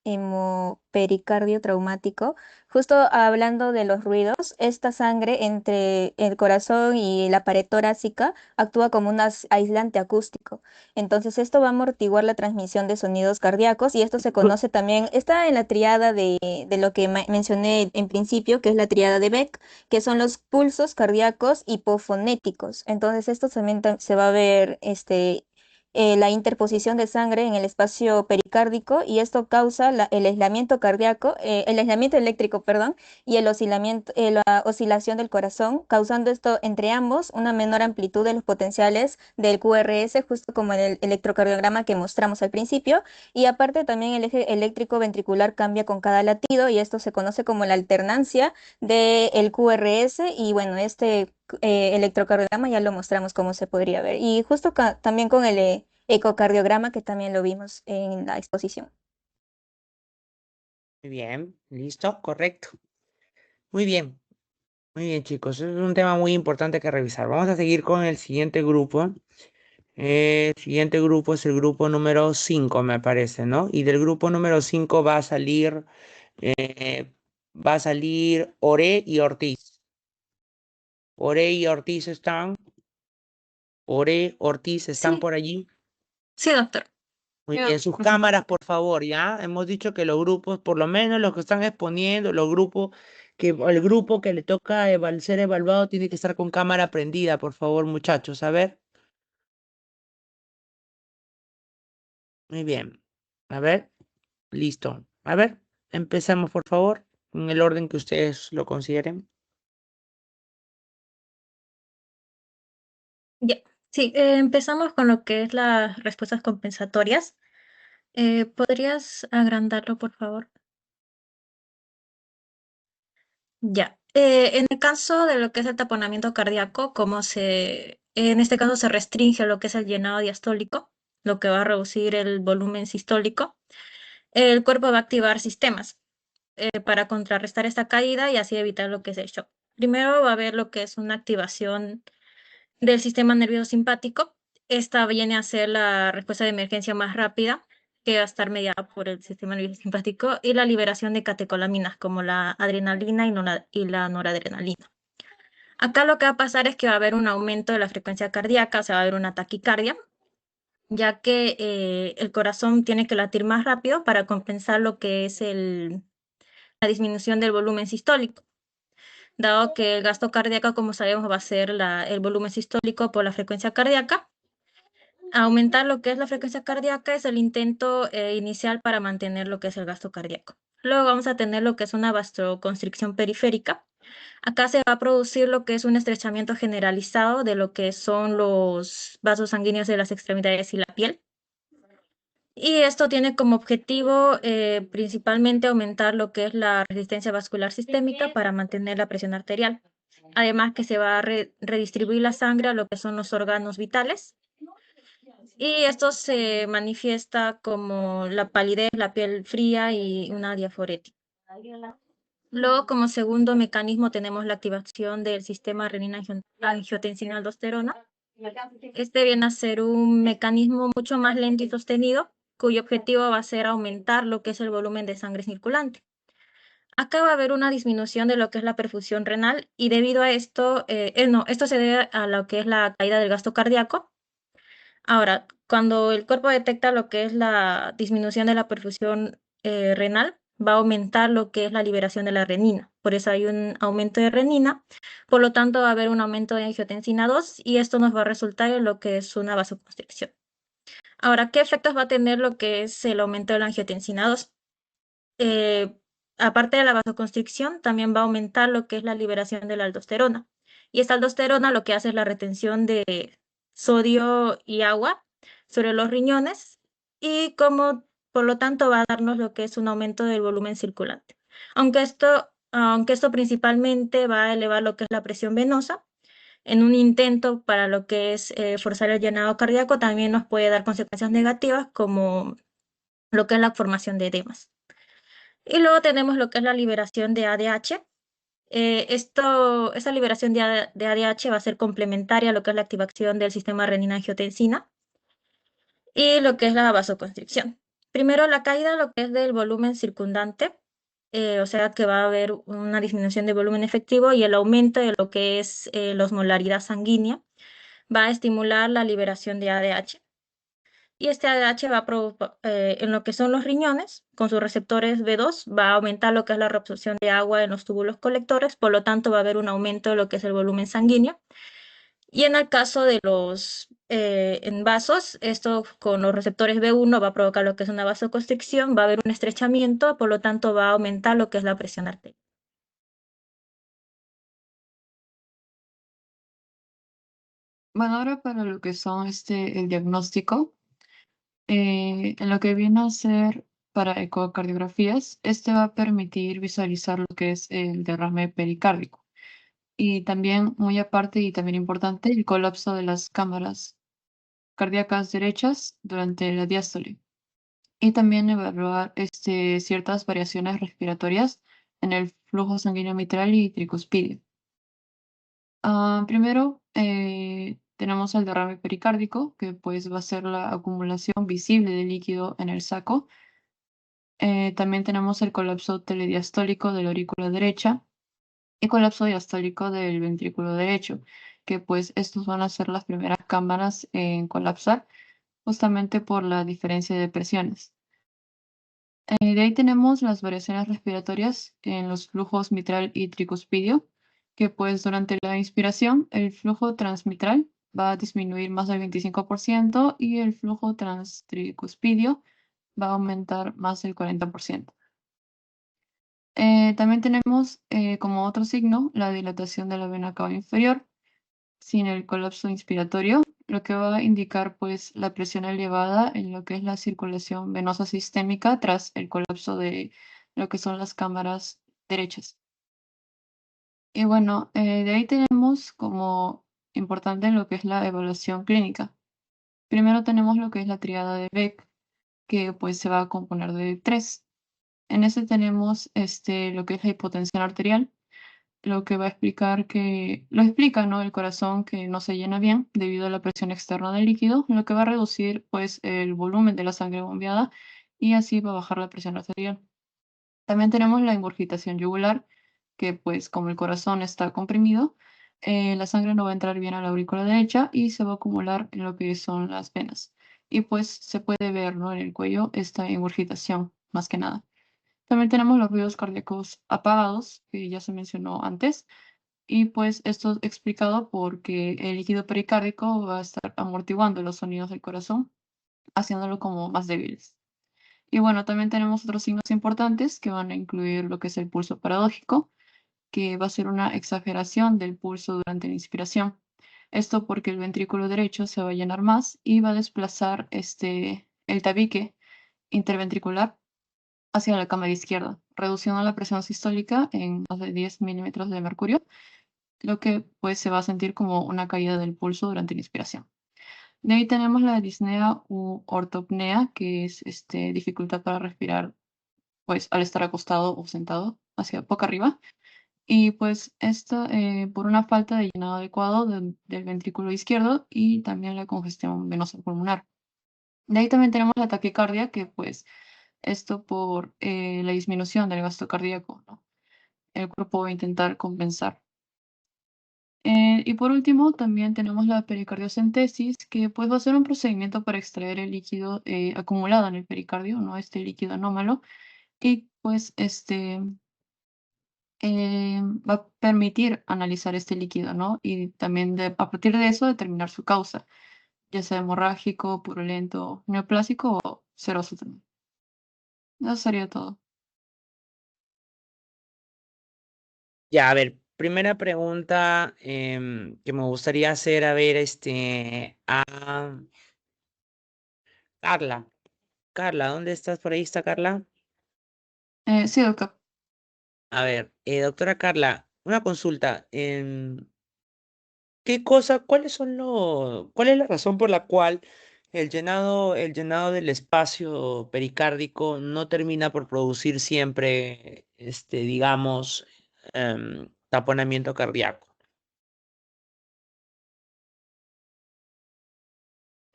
hemopericardio traumático, justo hablando de los ruidos, esta sangre entre el corazón y la pared torácica actúa como un aislante acústico. Entonces, esto va a amortiguar la transmisión de sonidos cardíacos y esto se conoce también, está en la triada de lo que mencioné en principio, que es la triada de Beck, que son los pulsos cardíacos hipofonéticos. Entonces, esto también se va a ver la interposición de sangre en el espacio pericárdico y esto causa el aislamiento cardíaco, el aislamiento eléctrico, perdón, y el oscilamiento, la oscilación del corazón, causando esto entre ambos una menor amplitud de los potenciales del QRS, justo como en el electrocardiograma que mostramos al principio. Y aparte también el eje eléctrico ventricular cambia con cada latido y esto se conoce como la alternancia del QRS y bueno, electrocardiograma ya lo mostramos cómo se podría ver. Y justo también con el ecocardiograma que también lo vimos en la exposición. Muy bien, listo, correcto. Muy bien, chicos. Es un tema muy importante que revisar. Vamos a seguir con el siguiente grupo. El siguiente grupo es el grupo número 5, me parece, ¿no? Y del grupo número 5 va a salir Oré y Ortiz. Oré y Ortiz están. Oré, Ortiz, ¿están Sí, por allí? sí, doctor. Muy bien, sus cámaras, por favor, ya. Hemos dicho que los grupos, por lo menos los que están exponiendo, el grupo que le toca ser evaluado tiene que estar con cámara prendida, por favor, muchachos. A ver. Muy bien. A ver. Listo. A ver, empecemos, por favor, en el orden que ustedes lo consideren. Ya, sí, empezamos con lo que es las respuestas compensatorias. ¿Podrías agrandarlo, por favor? Ya. En el caso de lo que es el taponamiento cardíaco, en este caso se restringe lo que es el llenado diastólico, lo que va a reducir el volumen sistólico, el cuerpo va a activar sistemas para contrarrestar esta caída y así evitar lo que es el shock. Primero va a haber lo que es una activación del sistema nervioso simpático. Esta viene a ser la respuesta de emergencia más rápida, que va a estar mediada por el sistema nervioso simpático, y la liberación de catecolaminas como la adrenalina y la noradrenalina. Acá lo que va a pasar es que va a haber un aumento de la frecuencia cardíaca, o sea, va a haber una taquicardia, ya que el corazón tiene que latir más rápido para compensar lo que es la disminución del volumen sistólico. dado que el gasto cardíaco, como sabemos, va a ser el volumen sistólico por la frecuencia cardíaca. Aumentar lo que es la frecuencia cardíaca es el intento inicial para mantener lo que es el gasto cardíaco. Luego vamos a tener lo que es una vasoconstricción periférica. Acá se va a producir lo que es un estrechamiento generalizado de lo que son los vasos sanguíneos de las extremidades y la piel. Y esto tiene como objetivo principalmente aumentar lo que es la resistencia vascular sistémica para mantener la presión arterial. Además que se va a redistribuir la sangre a lo que son los órganos vitales. Y esto se manifiesta como la palidez, la piel fría y una diaforética. Luego, como segundo mecanismo, tenemos la activación del sistema renina-angiotensina-aldosterona. Este viene a ser un mecanismo mucho más lento y sostenido, cuyo objetivo va a ser aumentar lo que es el volumen de sangre circulante. Acá va a haber una disminución de lo que es la perfusión renal y debido a esto, esto se debe a lo que es la caída del gasto cardíaco. Ahora, cuando el cuerpo detecta lo que es la disminución de la perfusión renal, va a aumentar lo que es la liberación de la renina. Por eso hay un aumento de renina, por lo tanto va a haber un aumento de angiotensina 2 y esto nos va a resultar en lo que es una vasoconstricción. Ahora, ¿qué efectos va a tener lo que es el aumento de la angiotensina 2? Aparte de la vasoconstricción, también va a aumentar lo que es la liberación de la aldosterona. Y esta aldosterona lo que hace es la retención de sodio y agua sobre los riñones y como por lo tanto va a darnos lo que es un aumento del volumen circulante. Aunque esto principalmente va a elevar lo que es la presión venosa, en un intento para lo que es forzar el llenado cardíaco, también nos puede dar consecuencias negativas como lo que es la formación de edemas. Y luego tenemos lo que es la liberación de ADH. Esta liberación de ADH va a ser complementaria a lo que es la activación del sistema renina-angiotensina y lo que es la vasoconstricción. Primero, la caída lo que es del volumen circundante, o sea que va a haber una disminución de volumen efectivo y el aumento de lo que es la osmolaridad sanguínea va a estimular la liberación de ADH. Y este ADH va a provocar, en lo que son los riñones, con sus receptores B2, va a aumentar lo que es la reabsorción de agua en los túbulos colectores, por lo tanto va a haber un aumento de lo que es el volumen sanguíneo. Y en el caso de los vasos, esto con los receptores B1 va a provocar lo que es una vasoconstricción, va a haber un estrechamiento, por lo tanto va a aumentar lo que es la presión arterial. Bueno, ahora para lo que son el diagnóstico, en lo que viene a ser para ecocardiografías, va a permitir visualizar lo que es el derrame pericárdico. Y también, muy aparte y también importante, el colapso de las cámaras cardíacas derechas durante la diástole. Y también evaluar ciertas variaciones respiratorias en el flujo sanguíneo mitral y tricuspidio. Primero, tenemos el derrame pericárdico, que pues va a ser la acumulación visible de líquido en el saco. También tenemos el colapso telediastólico de la aurícula derecha y colapso diastólico del ventrículo derecho, que pues estos van a ser las primeras cámaras en colapsar, justamente por la diferencia de presiones. De ahí tenemos las variaciones respiratorias en los flujos mitral y tricuspidio, que pues durante la inspiración el flujo transmitral va a disminuir más del 25% y el flujo transtricuspidio va a aumentar más del 40%. También tenemos como otro signo la dilatación de la vena cava inferior sin el colapso inspiratorio, lo que va a indicar pues la presión elevada en lo que es la circulación venosa sistémica tras el colapso de lo que son las cámaras derechas. Y bueno, de ahí tenemos como importante lo que es la evaluación clínica. Primero tenemos lo que es la tríada de Beck, que pues se va a componer de 3. En este tenemos lo que es la hipotensión arterial, lo que va a explicar lo explica, ¿no? El corazón que no se llena bien debido a la presión externa del líquido, lo que va a reducir pues el volumen de la sangre bombeada y así va a bajar la presión arterial. También tenemos la ingurgitación yugular, que pues como el corazón está comprimido, la sangre no va a entrar bien a la aurícula derecha y se va a acumular en lo que son las venas. Y pues se puede ver, ¿no? En el cuello esta ingurgitación, más que nada. También tenemos los ruidos cardíacos apagados, que ya se mencionó antes, y pues esto es explicado porque el líquido pericárdico va a estar amortiguando los sonidos del corazón, haciéndolo como más débiles. Y bueno, también tenemos otros signos importantes que van a incluir lo que es el pulso paradójico, que va a ser una exageración del pulso durante la inspiración. Esto porque el ventrículo derecho se va a llenar más y va a desplazar el tabique interventricular hacia la cámara izquierda, reduciendo la presión sistólica en más de 10 milímetros de mercurio, lo que pues se va a sentir como una caída del pulso durante la inspiración. De ahí tenemos la disnea u ortopnea, que es dificultad para respirar pues al estar acostado o sentado hacia boca arriba. Y pues esto por una falta de llenado adecuado del ventrículo izquierdo y también la congestión venosa pulmonar. De ahí también tenemos la taquicardia, que pues esto por la disminución del gasto cardíaco, ¿no? El cuerpo va a intentar compensar. Y por último, también tenemos la pericardiocentesis, que pues va a ser un procedimiento para extraer el líquido acumulado en el pericardio, ¿no? Este líquido anómalo, y pues va a permitir analizar este líquido, ¿no? Y también a partir de eso determinar su causa, ya sea hemorrágico, purulento, neoplásico o seroso también. Eso sería todo. Ya, a ver, primera pregunta que me gustaría hacer, a ver, a Carla. Carla, ¿dónde estás? ¿Por ahí está Carla? Sí, doctor. A ver, doctora Carla, una consulta. ¿Qué cosa, cuál es la razón por la cual el llenado del espacio pericárdico no termina por producir siempre, digamos, taponamiento cardíaco?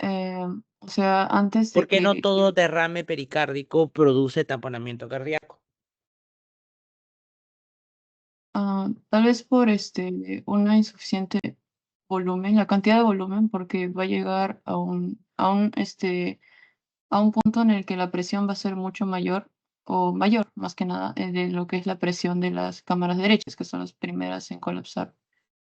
O sea, antes de ¿Por qué no que todo derrame pericárdico produce taponamiento cardíaco? tal vez por una insuficiente volumen, la cantidad de volumen, porque va a llegar a un punto en el que la presión va a ser mucho mayor, o mayor más que nada, de lo que es la presión de las cámaras derechas, que son las primeras en colapsar.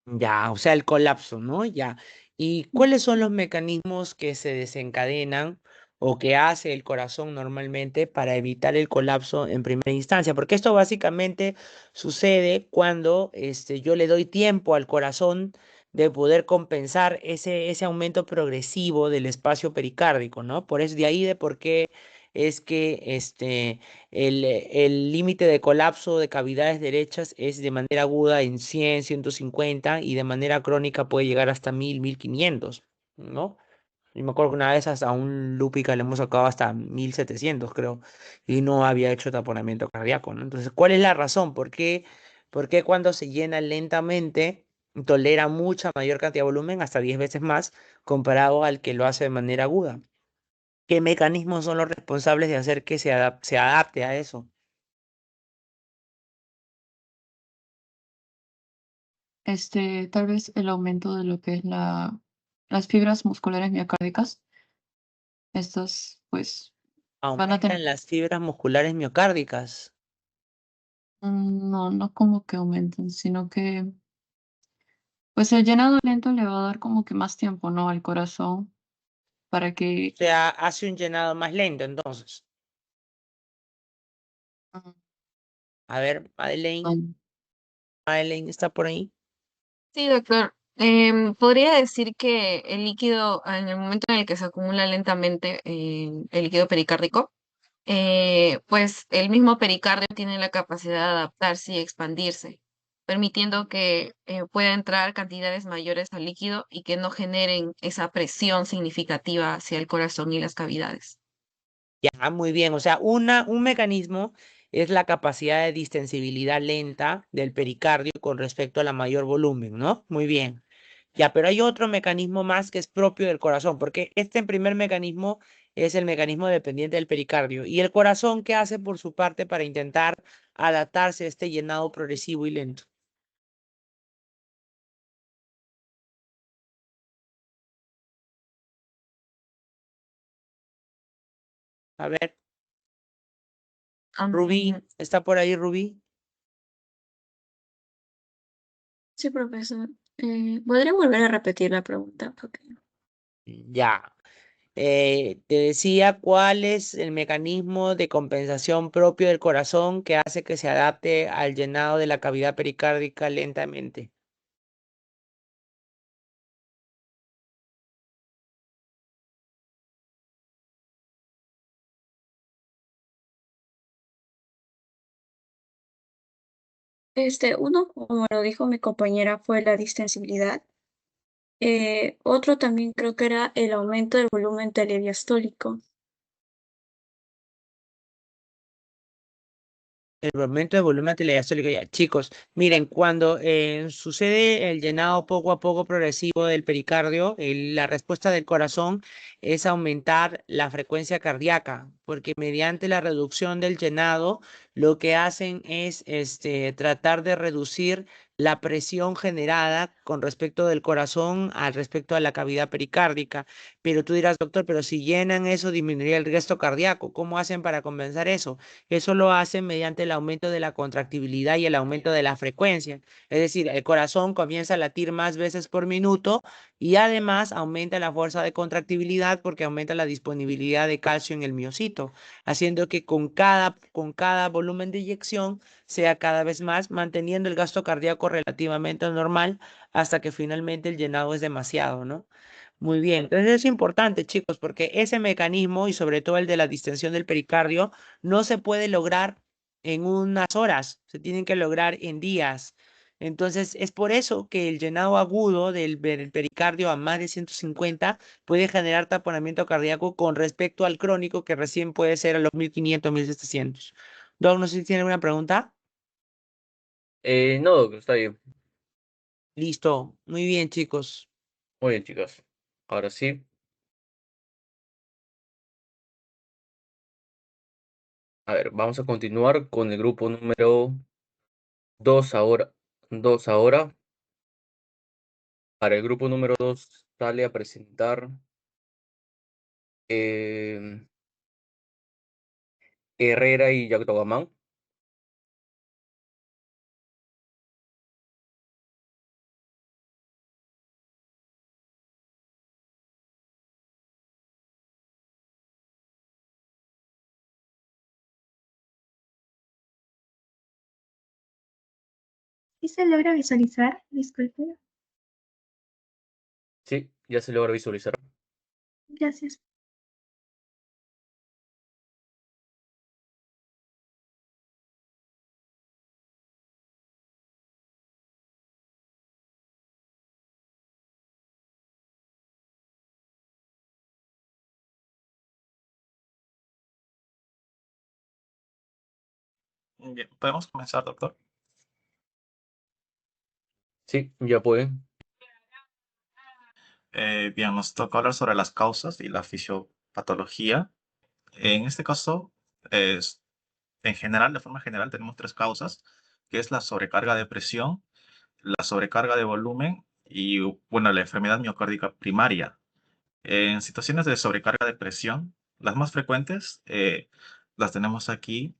Ya, o sea, el colapso, ¿no? Ya. ¿Y cuáles son los mecanismos que se desencadenan o que hace el corazón normalmente para evitar el colapso en primera instancia? Porque esto básicamente sucede cuando yo le doy tiempo al corazón de poder compensar ese aumento progresivo del espacio pericárdico, ¿no? Por eso de ahí de por qué es que el límite de colapso de cavidades derechas es de manera aguda en 100, 150 y de manera crónica puede llegar hasta 1000, 1500, ¿no? Y me acuerdo que una vez hasta un Lúpica le hemos sacado hasta 1700, creo, y no había hecho taponamiento cardíaco, ¿no? Entonces, ¿cuál es la razón? ¿Por qué cuando se llena lentamente tolera mucha mayor cantidad de volumen, hasta 10 veces más, comparado al que lo hace de manera aguda? ¿Qué mecanismos son los responsables de hacer que se adapte a eso? Tal vez el aumento de lo que es las fibras musculares miocárdicas, estas pues van a tener, Aumentan las fibras musculares miocárdicas. no, no como que aumenten, sino que pues el llenado lento le va a dar como que más tiempo, ¿no? Al corazón para O que sea, hace un llenado más lento entonces. ah, A ver, Madeleine está por ahí. Sí, doctor. Podría decir que el líquido, en el momento en el que se acumula lentamente el líquido pericárdico, pues el mismo pericardio tiene la capacidad de adaptarse y expandirse, permitiendo que pueda entrar cantidades mayores al líquido y que no generen esa presión significativa hacia el corazón y las cavidades. Ya, muy bien. O sea, un mecanismo es la capacidad de distensibilidad lenta del pericardio con respecto a la mayor volumen, ¿no? Muy bien. Ya, pero hay otro mecanismo más que es propio del corazón, porque este primer mecanismo es el mecanismo dependiente del pericardio. ¿Y el corazón qué hace por su parte para intentar adaptarse a este llenado progresivo y lento? A ver, Rubí, ¿está por ahí Rubí? Sí, profesor. ¿Podría volver a repetir la pregunta? Porque Ya. Te decía cuál es el mecanismo de compensación propio del corazón que hace que se adapte al llenado de la cavidad pericárdica lentamente. Uno, como lo dijo mi compañera, fue la distensibilidad. Otro también creo que era el aumento del volumen telediastólico. El aumento de volumen telediastólico. Ya, chicos, miren, cuando sucede el llenado poco a poco progresivo del pericardio, la respuesta del corazón es aumentar la frecuencia cardíaca, porque mediante la reducción del llenado, lo que hacen es tratar de reducir la presión generada con respecto del corazón al respecto a la cavidad pericárdica. Pero tú dirás, doctor, pero si llenan eso, disminuiría el gasto cardíaco. ¿Cómo hacen para compensar eso? Eso lo hacen mediante el aumento de la contractibilidad y el aumento de la frecuencia. Es decir, el corazón comienza a latir más veces por minuto y además aumenta la fuerza de contractibilidad porque aumenta la disponibilidad de calcio en el miocito, haciendo que con cada volumen de inyección sea cada vez más, manteniendo el gasto cardíaco relativamente normal hasta que finalmente el llenado es demasiado, ¿no? Muy bien, entonces es importante, chicos, porque ese mecanismo y sobre todo el de la distensión del pericardio no se puede lograr en unas horas, se tienen que lograr en días. Entonces es por eso que el llenado agudo del pericardio a más de 150 puede generar taponamiento cardíaco con respecto al crónico que recién puede ser a los 1500, 1700. Doc, no sé si tiene alguna pregunta. No, está bien. Listo, muy bien, chicos. Muy bien, chicos. Ahora sí. A ver, vamos a continuar con el grupo número 2 ahora. 2 ahora. Para el grupo número 2 sale a presentar Herrera y Yactogamán. ¿Y se logra visualizar? Disculpe. Sí, ya se logra visualizar. Gracias. Bien, ¿podemos comenzar, doctor? Sí, ya pueden. Bien, nos toca hablar sobre las causas y la fisiopatología. En este caso, en general, de forma general, tenemos tres causas, que es la sobrecarga de presión, la sobrecarga de volumen y, bueno, la enfermedad miocárdica primaria. En situaciones de sobrecarga de presión, las más frecuentes las tenemos aquí,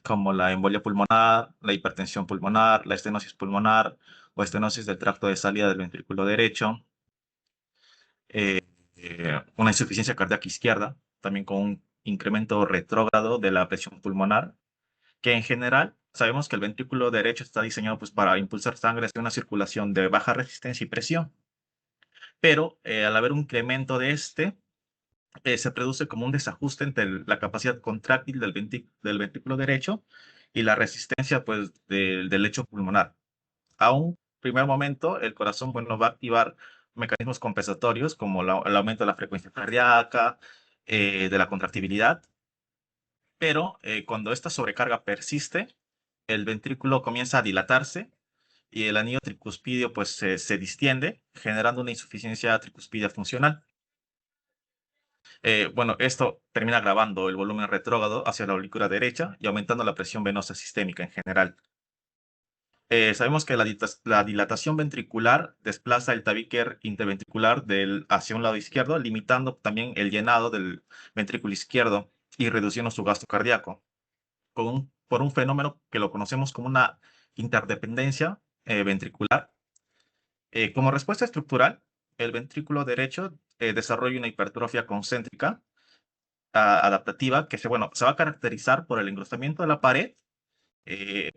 como la embolia pulmonar, la hipertensión pulmonar, la estenosis pulmonar o estenosis del tracto de salida del ventrículo derecho, una insuficiencia cardíaca izquierda, también con un incremento retrógrado de la presión pulmonar, que en general sabemos que el ventrículo derecho está diseñado pues, para impulsar sangre hacia una circulación de baja resistencia y presión, pero al haber un incremento de se produce como un desajuste entre la capacidad contráctil del ventrículo derecho y la resistencia pues, del lecho pulmonar. A un primer momento, el corazón bueno, va a activar mecanismos compensatorios como el aumento de la frecuencia cardíaca, de la contractibilidad, pero cuando esta sobrecarga persiste, el ventrículo comienza a dilatarse y el anillo tricuspidio pues, se distiende, generando una insuficiencia tricuspidia funcional. Bueno, esto termina agravando el volumen retrógrado hacia la aurícula derecha y aumentando la presión venosa sistémica en general. Sabemos que la dilatación ventricular desplaza el tabique interventricular hacia un lado izquierdo, limitando también el llenado del ventrículo izquierdo y reduciendo su gasto cardíaco. por un fenómeno que lo conocemos como una interdependencia ventricular. Como respuesta estructural, el ventrículo derecho desarrolla una hipertrofia concéntrica adaptativa que se va a caracterizar por el engrosamiento de la pared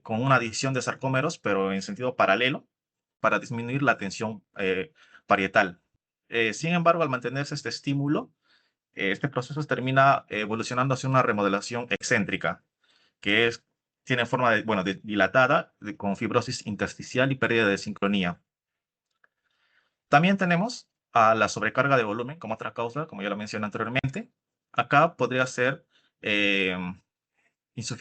con una adición de sarcómeros, pero en sentido paralelo, para disminuir la tensión parietal. Sin embargo, al mantenerse este estímulo, este proceso termina evolucionando hacia una remodelación excéntrica, que tiene forma dilatada, con fibrosis intersticial y pérdida de sincronía. También tenemos a la sobrecarga de volumen como otra causa, como ya lo mencioné anteriormente. Acá podría ser insuficiencia